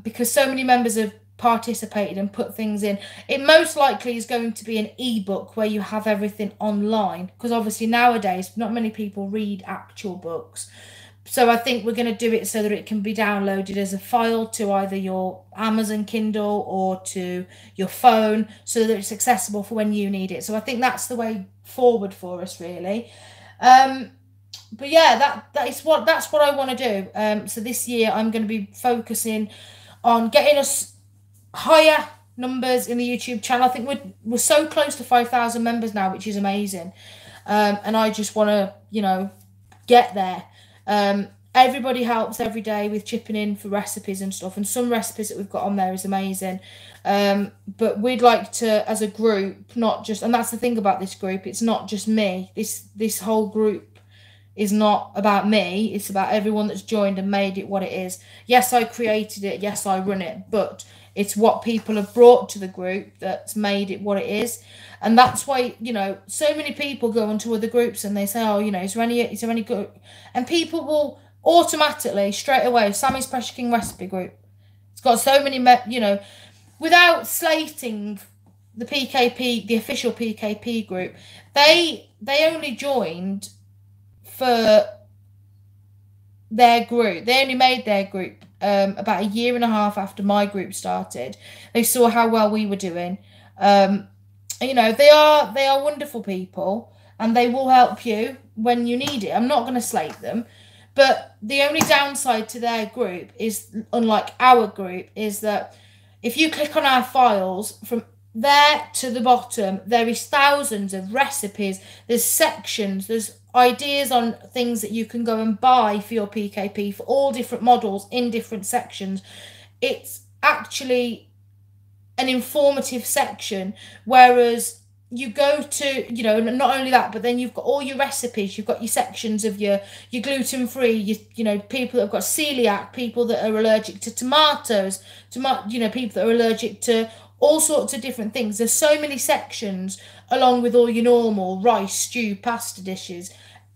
Because so many members have participated and put things in. It most likely is going to be an ebook where you have everything online, because obviously nowadays not many people read actual books. So I think we're going to do it so that it can be downloaded as a file to either your Amazon Kindle or to your phone, so that it's accessible for when you need it. So I think that's the way forward for us, really. But yeah, that's what I want to do. So this year I'm going to be focusing on getting us higher numbers in the YouTube channel. I think we're so close to 5,000 members now, which is amazing. And I just want to, get there. Everybody helps every day with chipping in for recipes and stuff, and some recipes that we've got on there is amazing. But we'd like to, as a group, not just, and that's the thing about this group, it's not just me. This whole group is not about me, it's about everyone that's joined and made it what it is. Yes, I created it, yes, I run it, but it's what people have brought to the group that's made it what it is. And that's why, so many people go onto other groups and they say, oh, is there any good? And people will automatically, straight away, Sammy's Pressure King Recipe Group. It's got so many, without slating the PKP, the official PKP group, they only joined for their group. They only made their group about a year and a half after my group started. They saw how well we were doing. They are wonderful people, and they will help you when you need it. I'm not going to slate them, but the only downside to their group is, unlike our group, is that if you click on our files, from there to the bottom, there is thousands of recipes. There's sections, there's ideas on things that you can go and buy for your PKP for all different models in different sections. It's actually an informative section, whereas you go to, not only that, but then you've got all your recipes, you've got your sections of your gluten-free, people that have got celiac, people that are allergic to tomatoes, people that are allergic to all sorts of different things. There's so many sections, along with all your normal rice, stew, pasta dishes.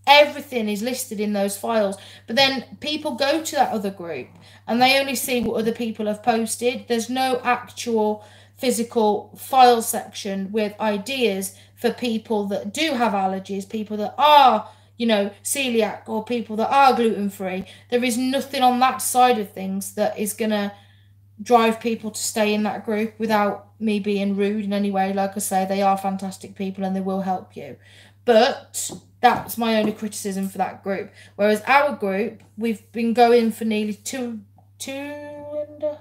Everything is listed in those files. But then people go to that other group and they only see what other people have posted. There's no actual physical file section with ideas for people that do have allergies, people that are, celiac, or people that are gluten-free. There is nothing on that side of things that is going to drive people to stay in that group, without me being rude in any way. Like I say, they are fantastic people and they will help you. But that's my only criticism for that group. Whereas our group, we've been going for nearly two and a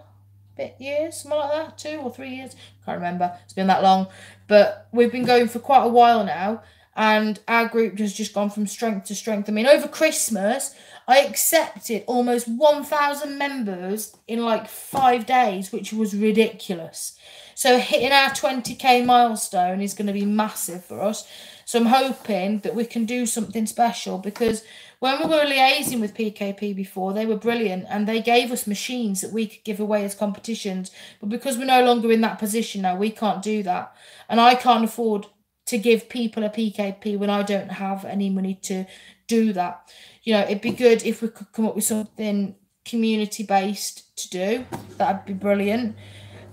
bit years, something like that, 2 or 3 years. Can't remember. It's been that long. But we've been going for quite a while now. And our group has just gone from strength to strength. I mean, over Christmas, I accepted almost 1,000 members in like 5 days, which was ridiculous. So hitting our 20k milestone is going to be massive for us. So I'm hoping that we can do something special, because when we were liaising with PKP before, they were brilliant and they gave us machines that we could give away as competitions. But because we're no longer in that position now, we can't do that. And I can't afford to give people a PKP when I don't have any money to do that. You know, it'd be good if we could come up with something community-based to do. That'd be brilliant.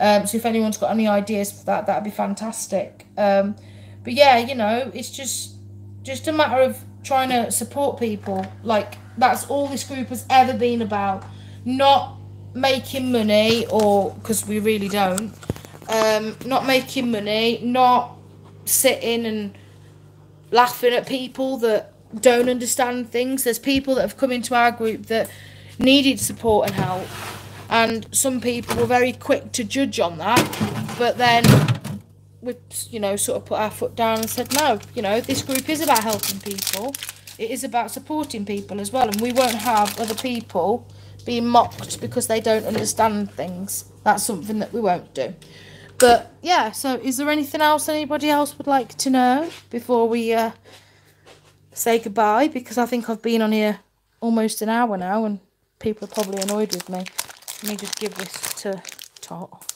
So if anyone's got any ideas for that, that'd be fantastic. But yeah, you know, it's just a matter of trying to support people. Like, that's all this group has ever been about. Not making money, or because we really don't. Not making money, not sitting and laughing at people that don't understand things. There's people that have come into our group that needed support and help, and some people were very quick to judge on that, but then we, you know, sort of put our foot down and said, no, you know, this group is about helping people, it is about supporting people as well, and we won't have other people being mocked because they don't understand things. That's something that we won't do. But yeah, so is there anything else anybody else would like to know before we say goodbye? Because I think I've been on here almost an hour now and people are probably annoyed with me. Let me just give this to Tot.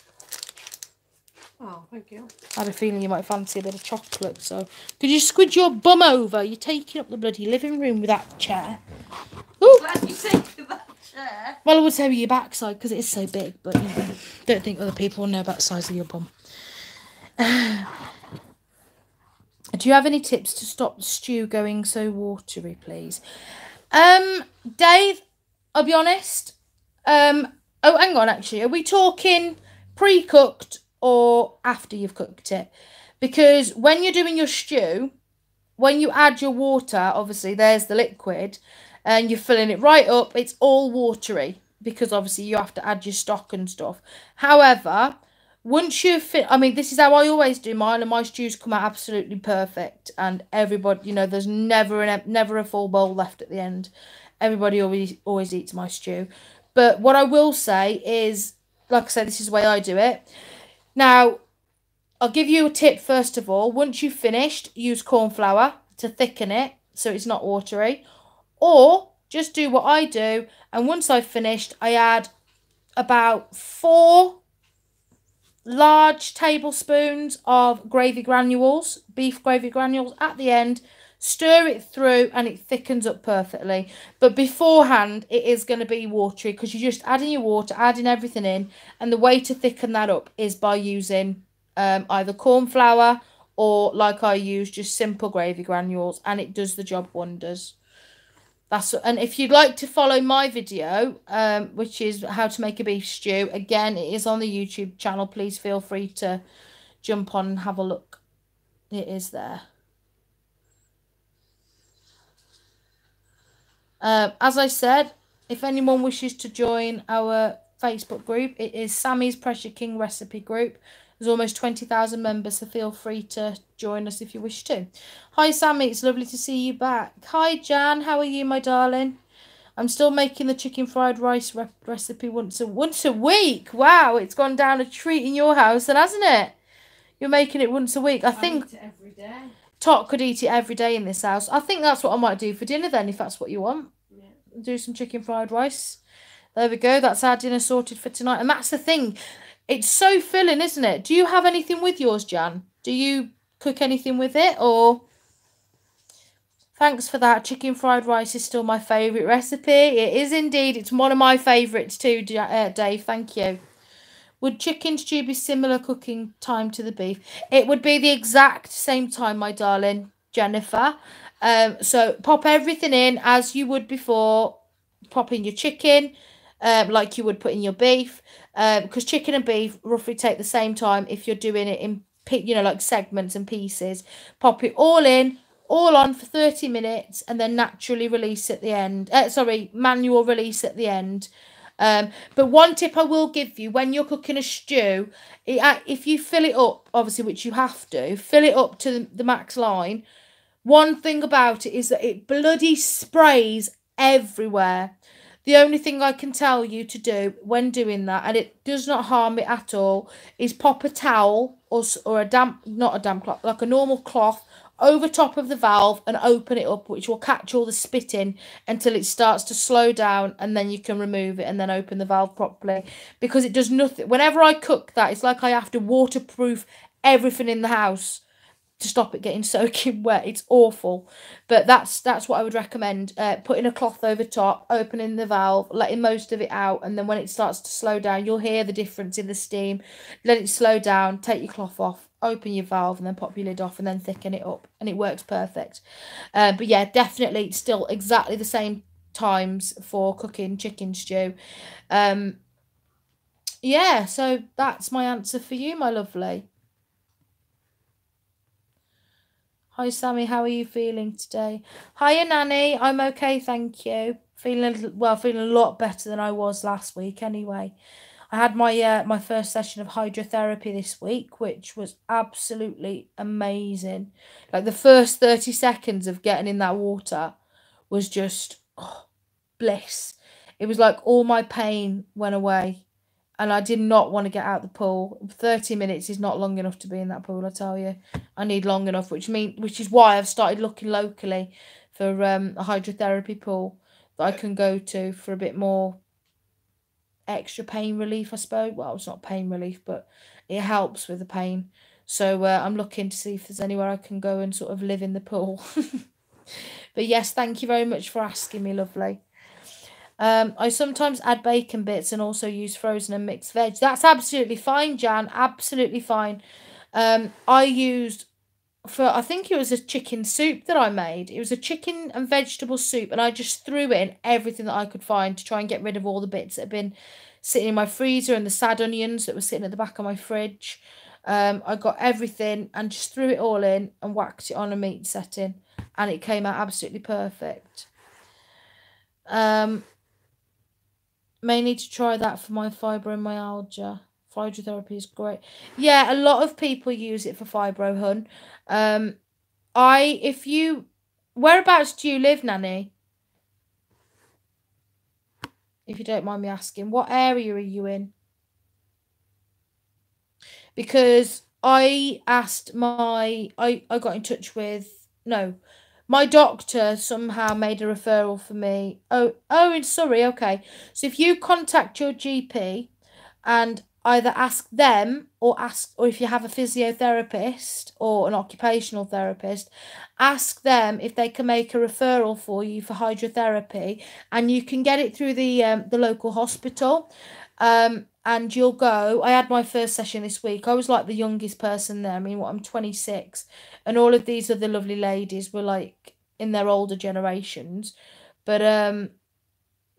Oh, thank you. I had a feeling you might fancy a bit of chocolate, so could you squid your bum over? You're taking up the bloody living room with that chair. Ooh. Glad you said that chair. Well, I would say with your backside because it is so big, but you know, don't think other people will know about the size of your bum. Do you have any tips to stop the stew going so watery, please? Dave, I'll be honest. Oh, hang on, actually. Are we talking pre-cooked or after you've cooked it? Because when you're doing your stew, when you add your water, obviously there's the liquid, and you're filling it right up, it's all watery because obviously you have to add your stock and stuff. However, once you've I mean, this is how I always do mine, and my stews come out absolutely perfect, and everybody, you know, there's never a full bowl left at the end. Everybody always eats my stew. But what I will say is, like I said, this is the way I do it. Now, I'll give you a tip first of all. Once you've finished, use corn flour to thicken it so it's not watery. Or just do what I do, and once I've finished, I add about 4 large tablespoons of gravy granules, beef gravy granules at the end. Stir it through and it thickens up perfectly. But beforehand, it is going to be watery because you're just adding your water, adding everything in. And the way to thicken that up is by using either corn flour or, like I use, just simple gravy granules. And it does the job wonders. And if you'd like to follow my video, which is how to make a beef stew, again, it is on the YouTube channel. Please feel free to jump on and have a look. It is there. As I said, if anyone wishes to join our Facebook group, it is Sammy's Pressure King Recipe Group. There's almost 20,000 members, so feel free to join us if you wish to. Hi, Sammy. It's lovely to see you back. Hi, Jan. How are you, my darling? I'm still making the chicken fried rice recipe once a week. Wow, it's gone down a treat in your house, then, hasn't it? You're making it once a week. I think eat it every day. Tot could eat it every day in this house. I think that's what I might do for dinner then, if that's what you want. Yeah. Do some chicken fried rice. There we go. That's our dinner sorted for tonight. And that's the thing. It's so filling, isn't it? Do you have anything with yours, Jan? Do you cook anything with it, or? Thanks for that. Chicken fried rice is still my favourite recipe. It is indeed. It's one of my favourites too, Dave. Thank you. Would chicken stew be similar cooking time to the beef? It would be the exact same time, my darling Jennifer. So pop everything in as you would before. Pop in your chicken, like you would put in your beef. Because chicken and beef roughly take the same time if you're doing it in, you know, like segments and pieces. Pop it all in, all on for 30 minutes, and then naturally release at the end. Manual release at the end. But one tip I will give you when you're cooking a stew, if you fill it up, obviously, which you have to, fill it up to the max line. One thing about it is that it bloody sprays everywhere. The only thing I can tell you to do when doing that, and it does not harm it at all, is pop a towel or a damp, not a damp cloth, like a normal cloth over top of the valve and open it up, which will catch all the spitting until it starts to slow down, and then you can remove it and then open the valve properly, because it does nothing. Whenever I cook that, it's like I have to waterproof everything in the house to stop it getting soaking wet. It's awful, but that's what I would recommend. Putting a cloth over top, opening the valve, letting most of it out, and then when it starts to slow down, you'll hear the difference in the steam. Let it slow down, take your cloth off, open your valve, and then pop your lid off, and then thicken it up, and it works perfect. But yeah, definitely still exactly the same times for cooking chicken stew. Yeah, so that's my answer for you, my lovely. Hi Sammy, how are you feeling today? Hiya Nanny, I'm okay, thank you. Feeling a lot better than I was last week anyway. I had my first session of hydrotherapy this week, which was absolutely amazing. Like the first 30 seconds of getting in that water was just bliss. It was like all my pain went away, and I did not want to get out the pool. 30 minutes is not long enough to be in that pool, I tell you. I need long enough, which is why I've started looking locally for a hydrotherapy pool that I can go to for a bit more extra pain relief, I suppose. Well, it's not pain relief, but it helps with the pain. So I'm looking to see if there's anywhere I can go and sort of live in the pool. But yes, thank you very much for asking me, lovely. I sometimes add bacon bits and also use frozen and mixed veg. That's absolutely fine, Jan. Absolutely fine. I used, I think it was a chicken soup that I made. It was a chicken and vegetable soup, and I just threw in everything that I could find to try and get rid of all the bits that had been sitting in my freezer and the sad onions that were sitting at the back of my fridge. I got everything and just threw it all in and whacked it on a meat setting, and it came out absolutely perfect. May need to try that for my fibromyalgia. Hydrotherapy is great. Yeah, a lot of people use it for fibro, hun. Whereabouts do you live, Nanny? If you don't mind me asking, what area are you in? Because I got in touch with, no, my doctor somehow made a referral for me. Oh, in Surrey, okay. So if you contact your GP and either ask them or if you have a physiotherapist or an occupational therapist, ask them if they can make a referral for you for hydrotherapy, and you can get it through the local hospital. And you'll go. I had my first session this week. I was like the youngest person there. I mean, I'm 26, and all of these other lovely ladies were like in their older generations. But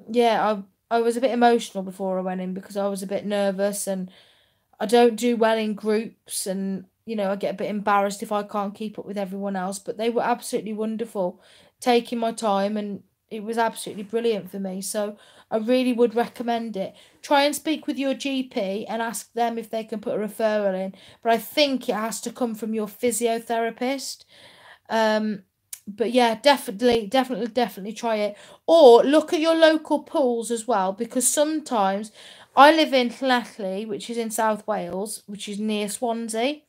yeah, I was a bit emotional before I went in because I was a bit nervous, and I don't do well in groups, and I get a bit embarrassed if I can't keep up with everyone else. But they were absolutely wonderful, taking my time, and it was absolutely brilliant for me. So I really would recommend it. Try and speak with your GP and ask them if they can put a referral in. But I think it has to come from your physiotherapist. But yeah, definitely try it. Or look at your local pools as well, because sometimes I live in Llanelli, which is in South Wales, which is near Swansea.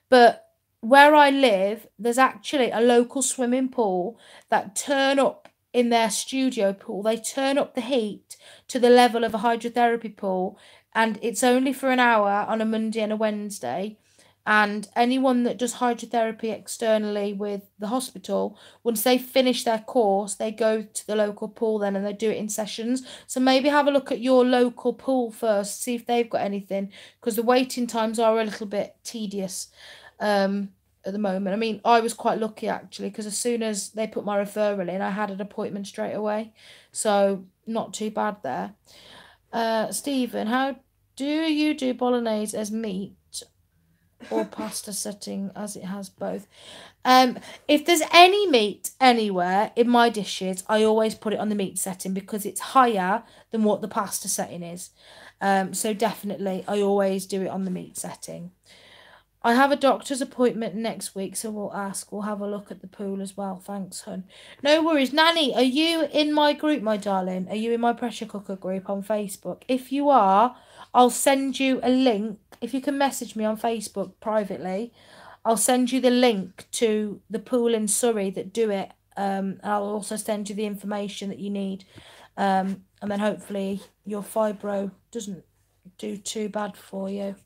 But where I live, there's actually a local swimming pool that turn up in their studio pool. They turn up the heat to the level of a hydrotherapy pool, and it's only for an hour on a Monday and a Wednesday. And anyone that does hydrotherapy externally with the hospital, once they finish their course, they go to the local pool then, and they do it in sessions. So maybe have a look at your local pool first, see if they've got anything, because the waiting times are a little bit tedious at the moment. I mean, I was quite lucky actually, because as soon as they put my referral in, I had an appointment straight away. So not too bad there. Stephen, how do you do bolognese as meat or pasta setting, as it has both? If there's any meat anywhere in my dishes, I always put it on the meat setting because it's higher than what the pasta setting is. So definitely I always do it on the meat setting. I have a doctor's appointment next week, so we'll ask. We'll have a look at the pool as well. Thanks, hun. No worries. Nanny, are you in my group, my darling? Are you in my pressure cooker group on Facebook? If you are, I'll send you a link. If you can message me on Facebook privately, I'll send you the link to the pool in Surrey that do it. I'll also send you the information that you need. And then hopefully your fibro doesn't do too bad for you.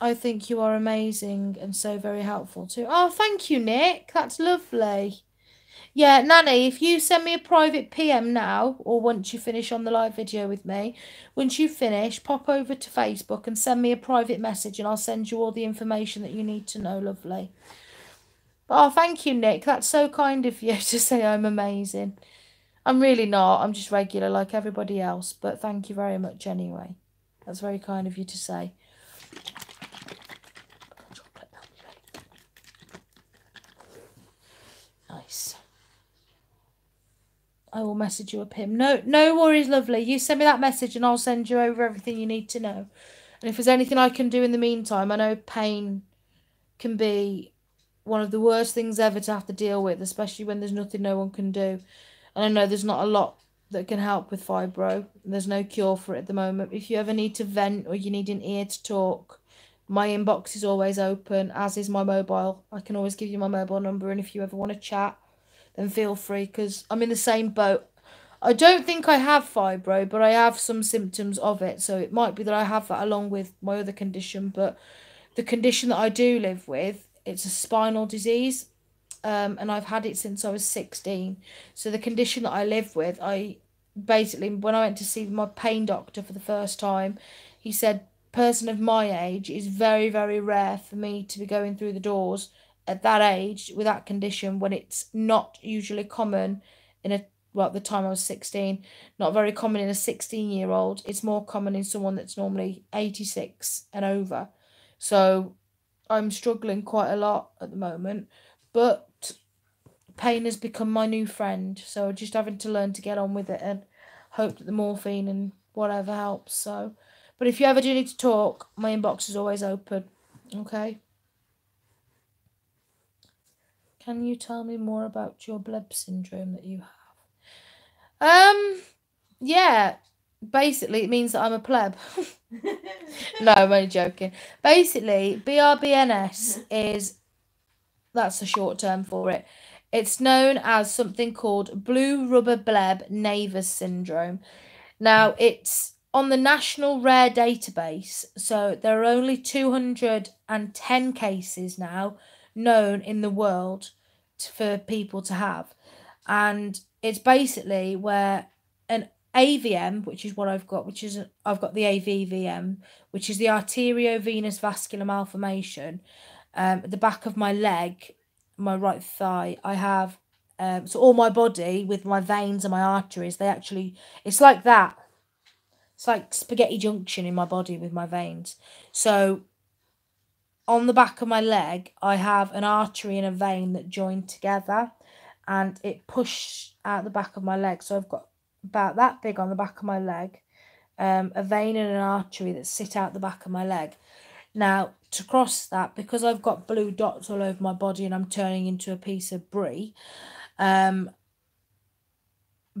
I think you are amazing and so very helpful too. Oh, thank you, Nick. That's lovely. Yeah, Nanny, if you send me a private PM now, or once you finish on the live video with me, once you finish, pop over to Facebook and send me a private message and I'll send you all the information that you need to know, lovely. Oh, thank you, Nick. That's so kind of you to say I'm amazing. I'm really not. I'm just regular like everybody else, but thank you very much anyway. That's very kind of you to say. Nice. I will message you a PIM. No worries, lovely. You send me that message and I'll send you over everything you need to know. And if there's anything I can do in the meantime, I know pain can be one of the worst things ever to have to deal with, especially when there's nothing no one can do. And I know there's not a lot that can help with fibro. There's no cure for it at the moment. If you ever need to vent or you need an ear to talk, my inbox is always open, as is my mobile. I can always give you my mobile number, and if you ever want to chat, then feel free, because I'm in the same boat. I don't think I have fibro, but I have some symptoms of it, so it might be that I have that along with my other condition. But the condition that I do live with, it's a spinal disease, and I've had it since I was 16. So the condition that I live with, I basically, when I went to see my pain doctor for the first time, he said, person of my age, is very, very rare for me to be going through the doors at that age with that condition, when it's not usually common in a, well, at the time I was 16, not very common in a 16-year-old. It's more common in someone that's normally 86 and over. So I'm struggling quite a lot at the moment, but pain has become my new friend, so just having to learn to get on with it and hope that the morphine and whatever helps. So, but if you ever do need to talk, my inbox is always open. Okay. Can you tell me more about your bleb syndrome that you have? Yeah. Basically, it means that I'm a pleb. No, I'm only joking. Basically, BRBNS is, that's the short term for it. It's known as something called blue rubber bleb nevus syndrome. Now, it's on the National Rare Database, so there are only 210 cases now known in the world for people to have. And it's basically where an AVM, which is what I've got, I've got the AVVM, which is the arteriovenous vascular malformation, at the back of my leg, my right thigh. I have, so all my body with my veins and my arteries, they actually, it's like that. It's like spaghetti junction in my body with my veins. So on the back of my leg, I have an artery and a vein that join together, and it pushed out the back of my leg. So I've got about that big on the back of my leg, a vein and an artery that sit out the back of my leg. Now, to cross that, because I've got blue dots all over my body and I'm turning into a piece of brie,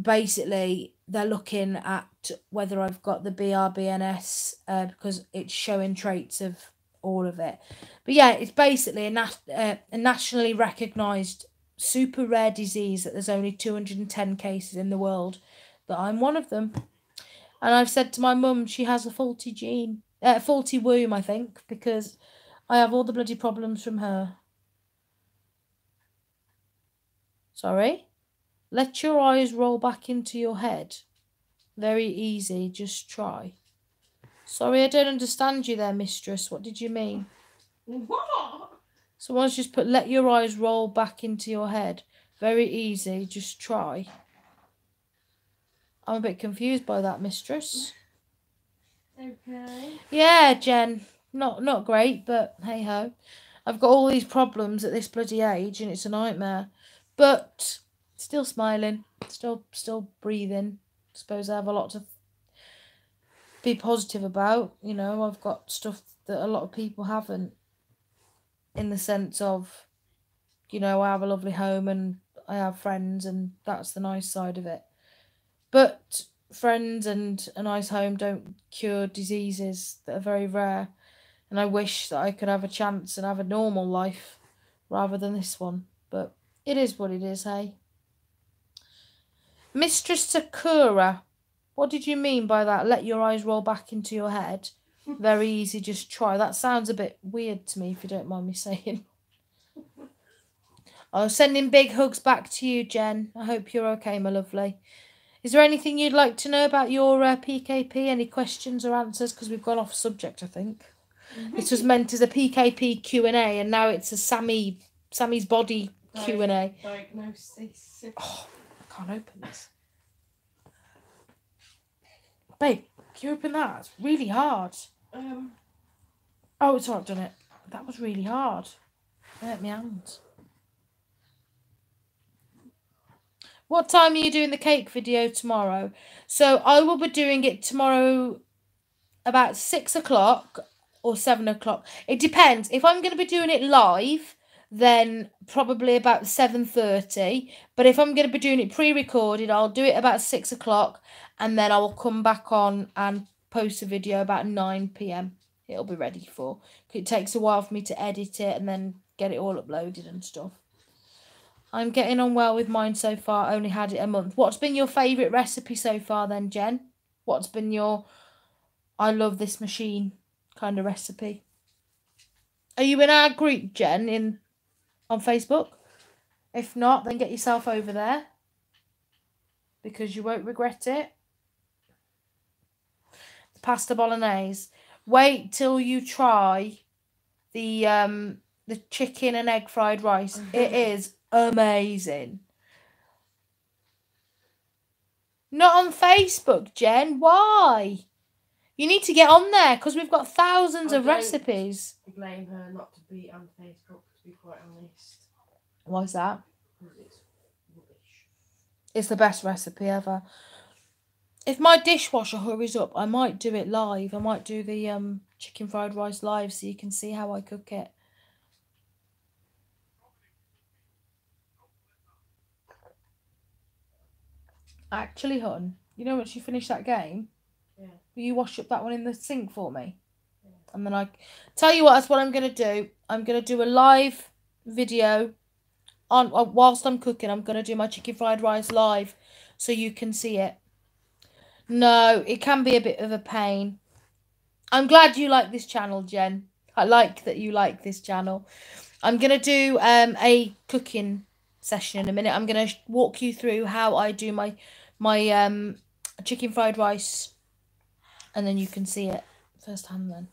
basically they're looking at whether I've got the BRBNS, because it's showing traits of all of it. But yeah, it's basically a nationally recognised super rare disease that there's only 210 cases in the world, but I'm one of them. And I've said to my mum, she has a faulty gene, faulty womb, I think, because I have all the bloody problems from her. Sorry? Let your eyes roll back into your head. Very easy, just try. Sorry, I don't understand you there, mistress. What did you mean? What? Someone's just put, let your eyes roll back into your head. Very easy, just try. I'm a bit confused by that, mistress. Okay. Yeah, Jen. Not great, but hey ho. I've got all these problems at this bloody age and it's a nightmare. But still smiling, still breathing. Suppose I have a lot to be positive about. You know, I've got stuff that a lot of people haven't, in the sense of, you know, I have a lovely home and I have friends, and that's the nice side of it. But friends and a nice home don't cure diseases that are very rare. And I wish that I could have a chance and have a normal life rather than this one. But it is what it is, hey? Mistress Sakura, what did you mean by that? Let your eyes roll back into your head. Very easy, just try. That sounds a bit weird to me, if you don't mind me saying. I'm sending big hugs back to you, Jen. I hope you're okay, my lovely. Is there anything you'd like to know about your PKP? Any questions or answers? Because we've gone off subject, I think. This was meant as a PKP Q&A, and now it's a Sammy's body Q&A. Diagnosis. Oh, I can't open this. Babe, can you open that? It's really hard. Oh, it's all right, I've done it. That was really hard. It hurt my hands. What time are you doing the cake video tomorrow? So I will be doing it tomorrow about 6 o'clock or 7 o'clock. It depends. If I'm going to be doing it live, then probably about 7:30. But if I'm going to be doing it pre-recorded, I'll do it about 6 o'clock, and then I will come back on and post a video about 9 p.m. It'll be ready for. It takes a while for me to edit it and then get it all uploaded and stuff. I'm getting on well with mine so far. Only had it a month. What's been your favourite recipe so far then, Jen? What's been your I love this machine kind of recipe? Are you in our group, Jen, on Facebook? If not, then get yourself over there, because you won't regret it. Pasta bolognese. Wait till you try the chicken and egg fried rice. It is amazing. Not on Facebook, Jen. Why? You need to get on there, because we've got thousands of recipes. I blame her not to be on Facebook, to be quite honest. Why's that? Because it's rubbish. It's the best recipe ever. If my dishwasher hurries up, I might do it live. I might do the chicken fried rice live, so you can see how I cook it. Actually, hon, you know, once you finish that game, yeah, will you wash up that one in the sink for me? Yeah. And then I tell you what, that's what I'm going to do. I'm going to do a live video on whilst I'm cooking. I'm going to do my chicken fried rice live, so you can see it. No, it can be a bit of a pain. I'm glad you like this channel, Jen. I like that you like this channel. I'm going to do a cooking session in a minute. I'm going to walk you through how I do my chicken fried rice, and then you can see it firsthand then.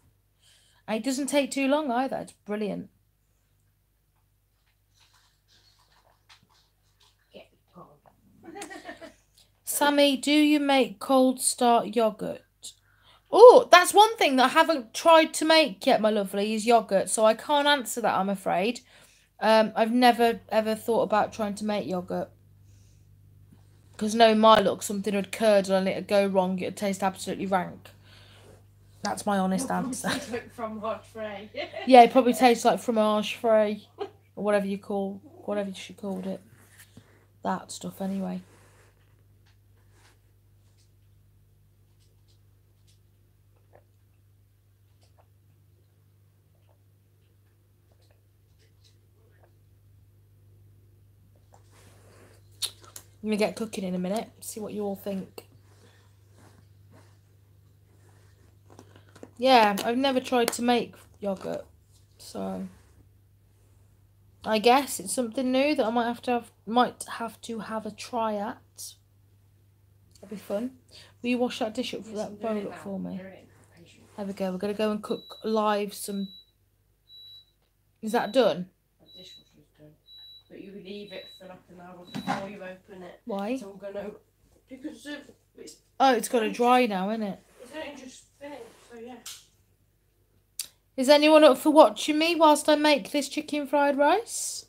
And it doesn't take too long either. It's brilliant. Sammy, do you make cold start yogurt? Oh, that's one thing that I haven't tried to make yet, my lovely, is yogurt. So I can't answer that, I'm afraid. I've never, ever thought about trying to make yogurt. Because no, my luck, something would curdle and it'd go wrong. It'd taste absolutely rank. That's my honest answer. Tastes like fromage frais. Yeah, it probably tastes like fromage frais. Or whatever you should call it. That stuff, anyway. I'm going to get cooking in a minute, see what you all think. Yeah, I've never tried to make yogurt, so I guess it's something new that I might have to have a try at. That'd be fun. Will you wash that dish up for that bowl up for me? There we go. We're going to go and cook live some. Is that done? That dishwasher's done. But you leave it for like an hour before you open it. Why? So I'm gonna, because it's. Oh, it's got to dry now, isn't it? It's only just finished, so yeah. Is anyone up for watching me whilst I make this chicken fried rice?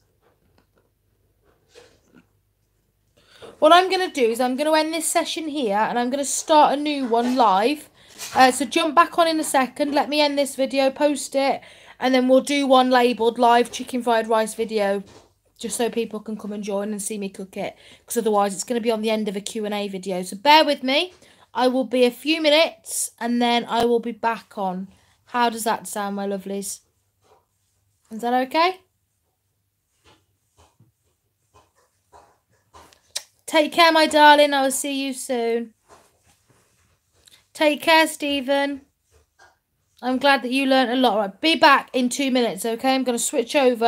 What I'm going to do is I'm going to end this session here, and I'm going to start a new one live, So jump back on in a second. Let me end this video, post it, and then we'll do one labelled live chicken fried rice video, just so people can come and join and see me cook it. Because otherwise it's going to be on the end of a Q&A video. So bear with me. I will be a few minutes and then I will be back on. How does that sound, my lovelies? Is that okay? Take care, my darling. I will see you soon. Take care, Stephen. I'm glad that you learned a lot. Right, be back in 2 minutes, okay? I'm going to switch over.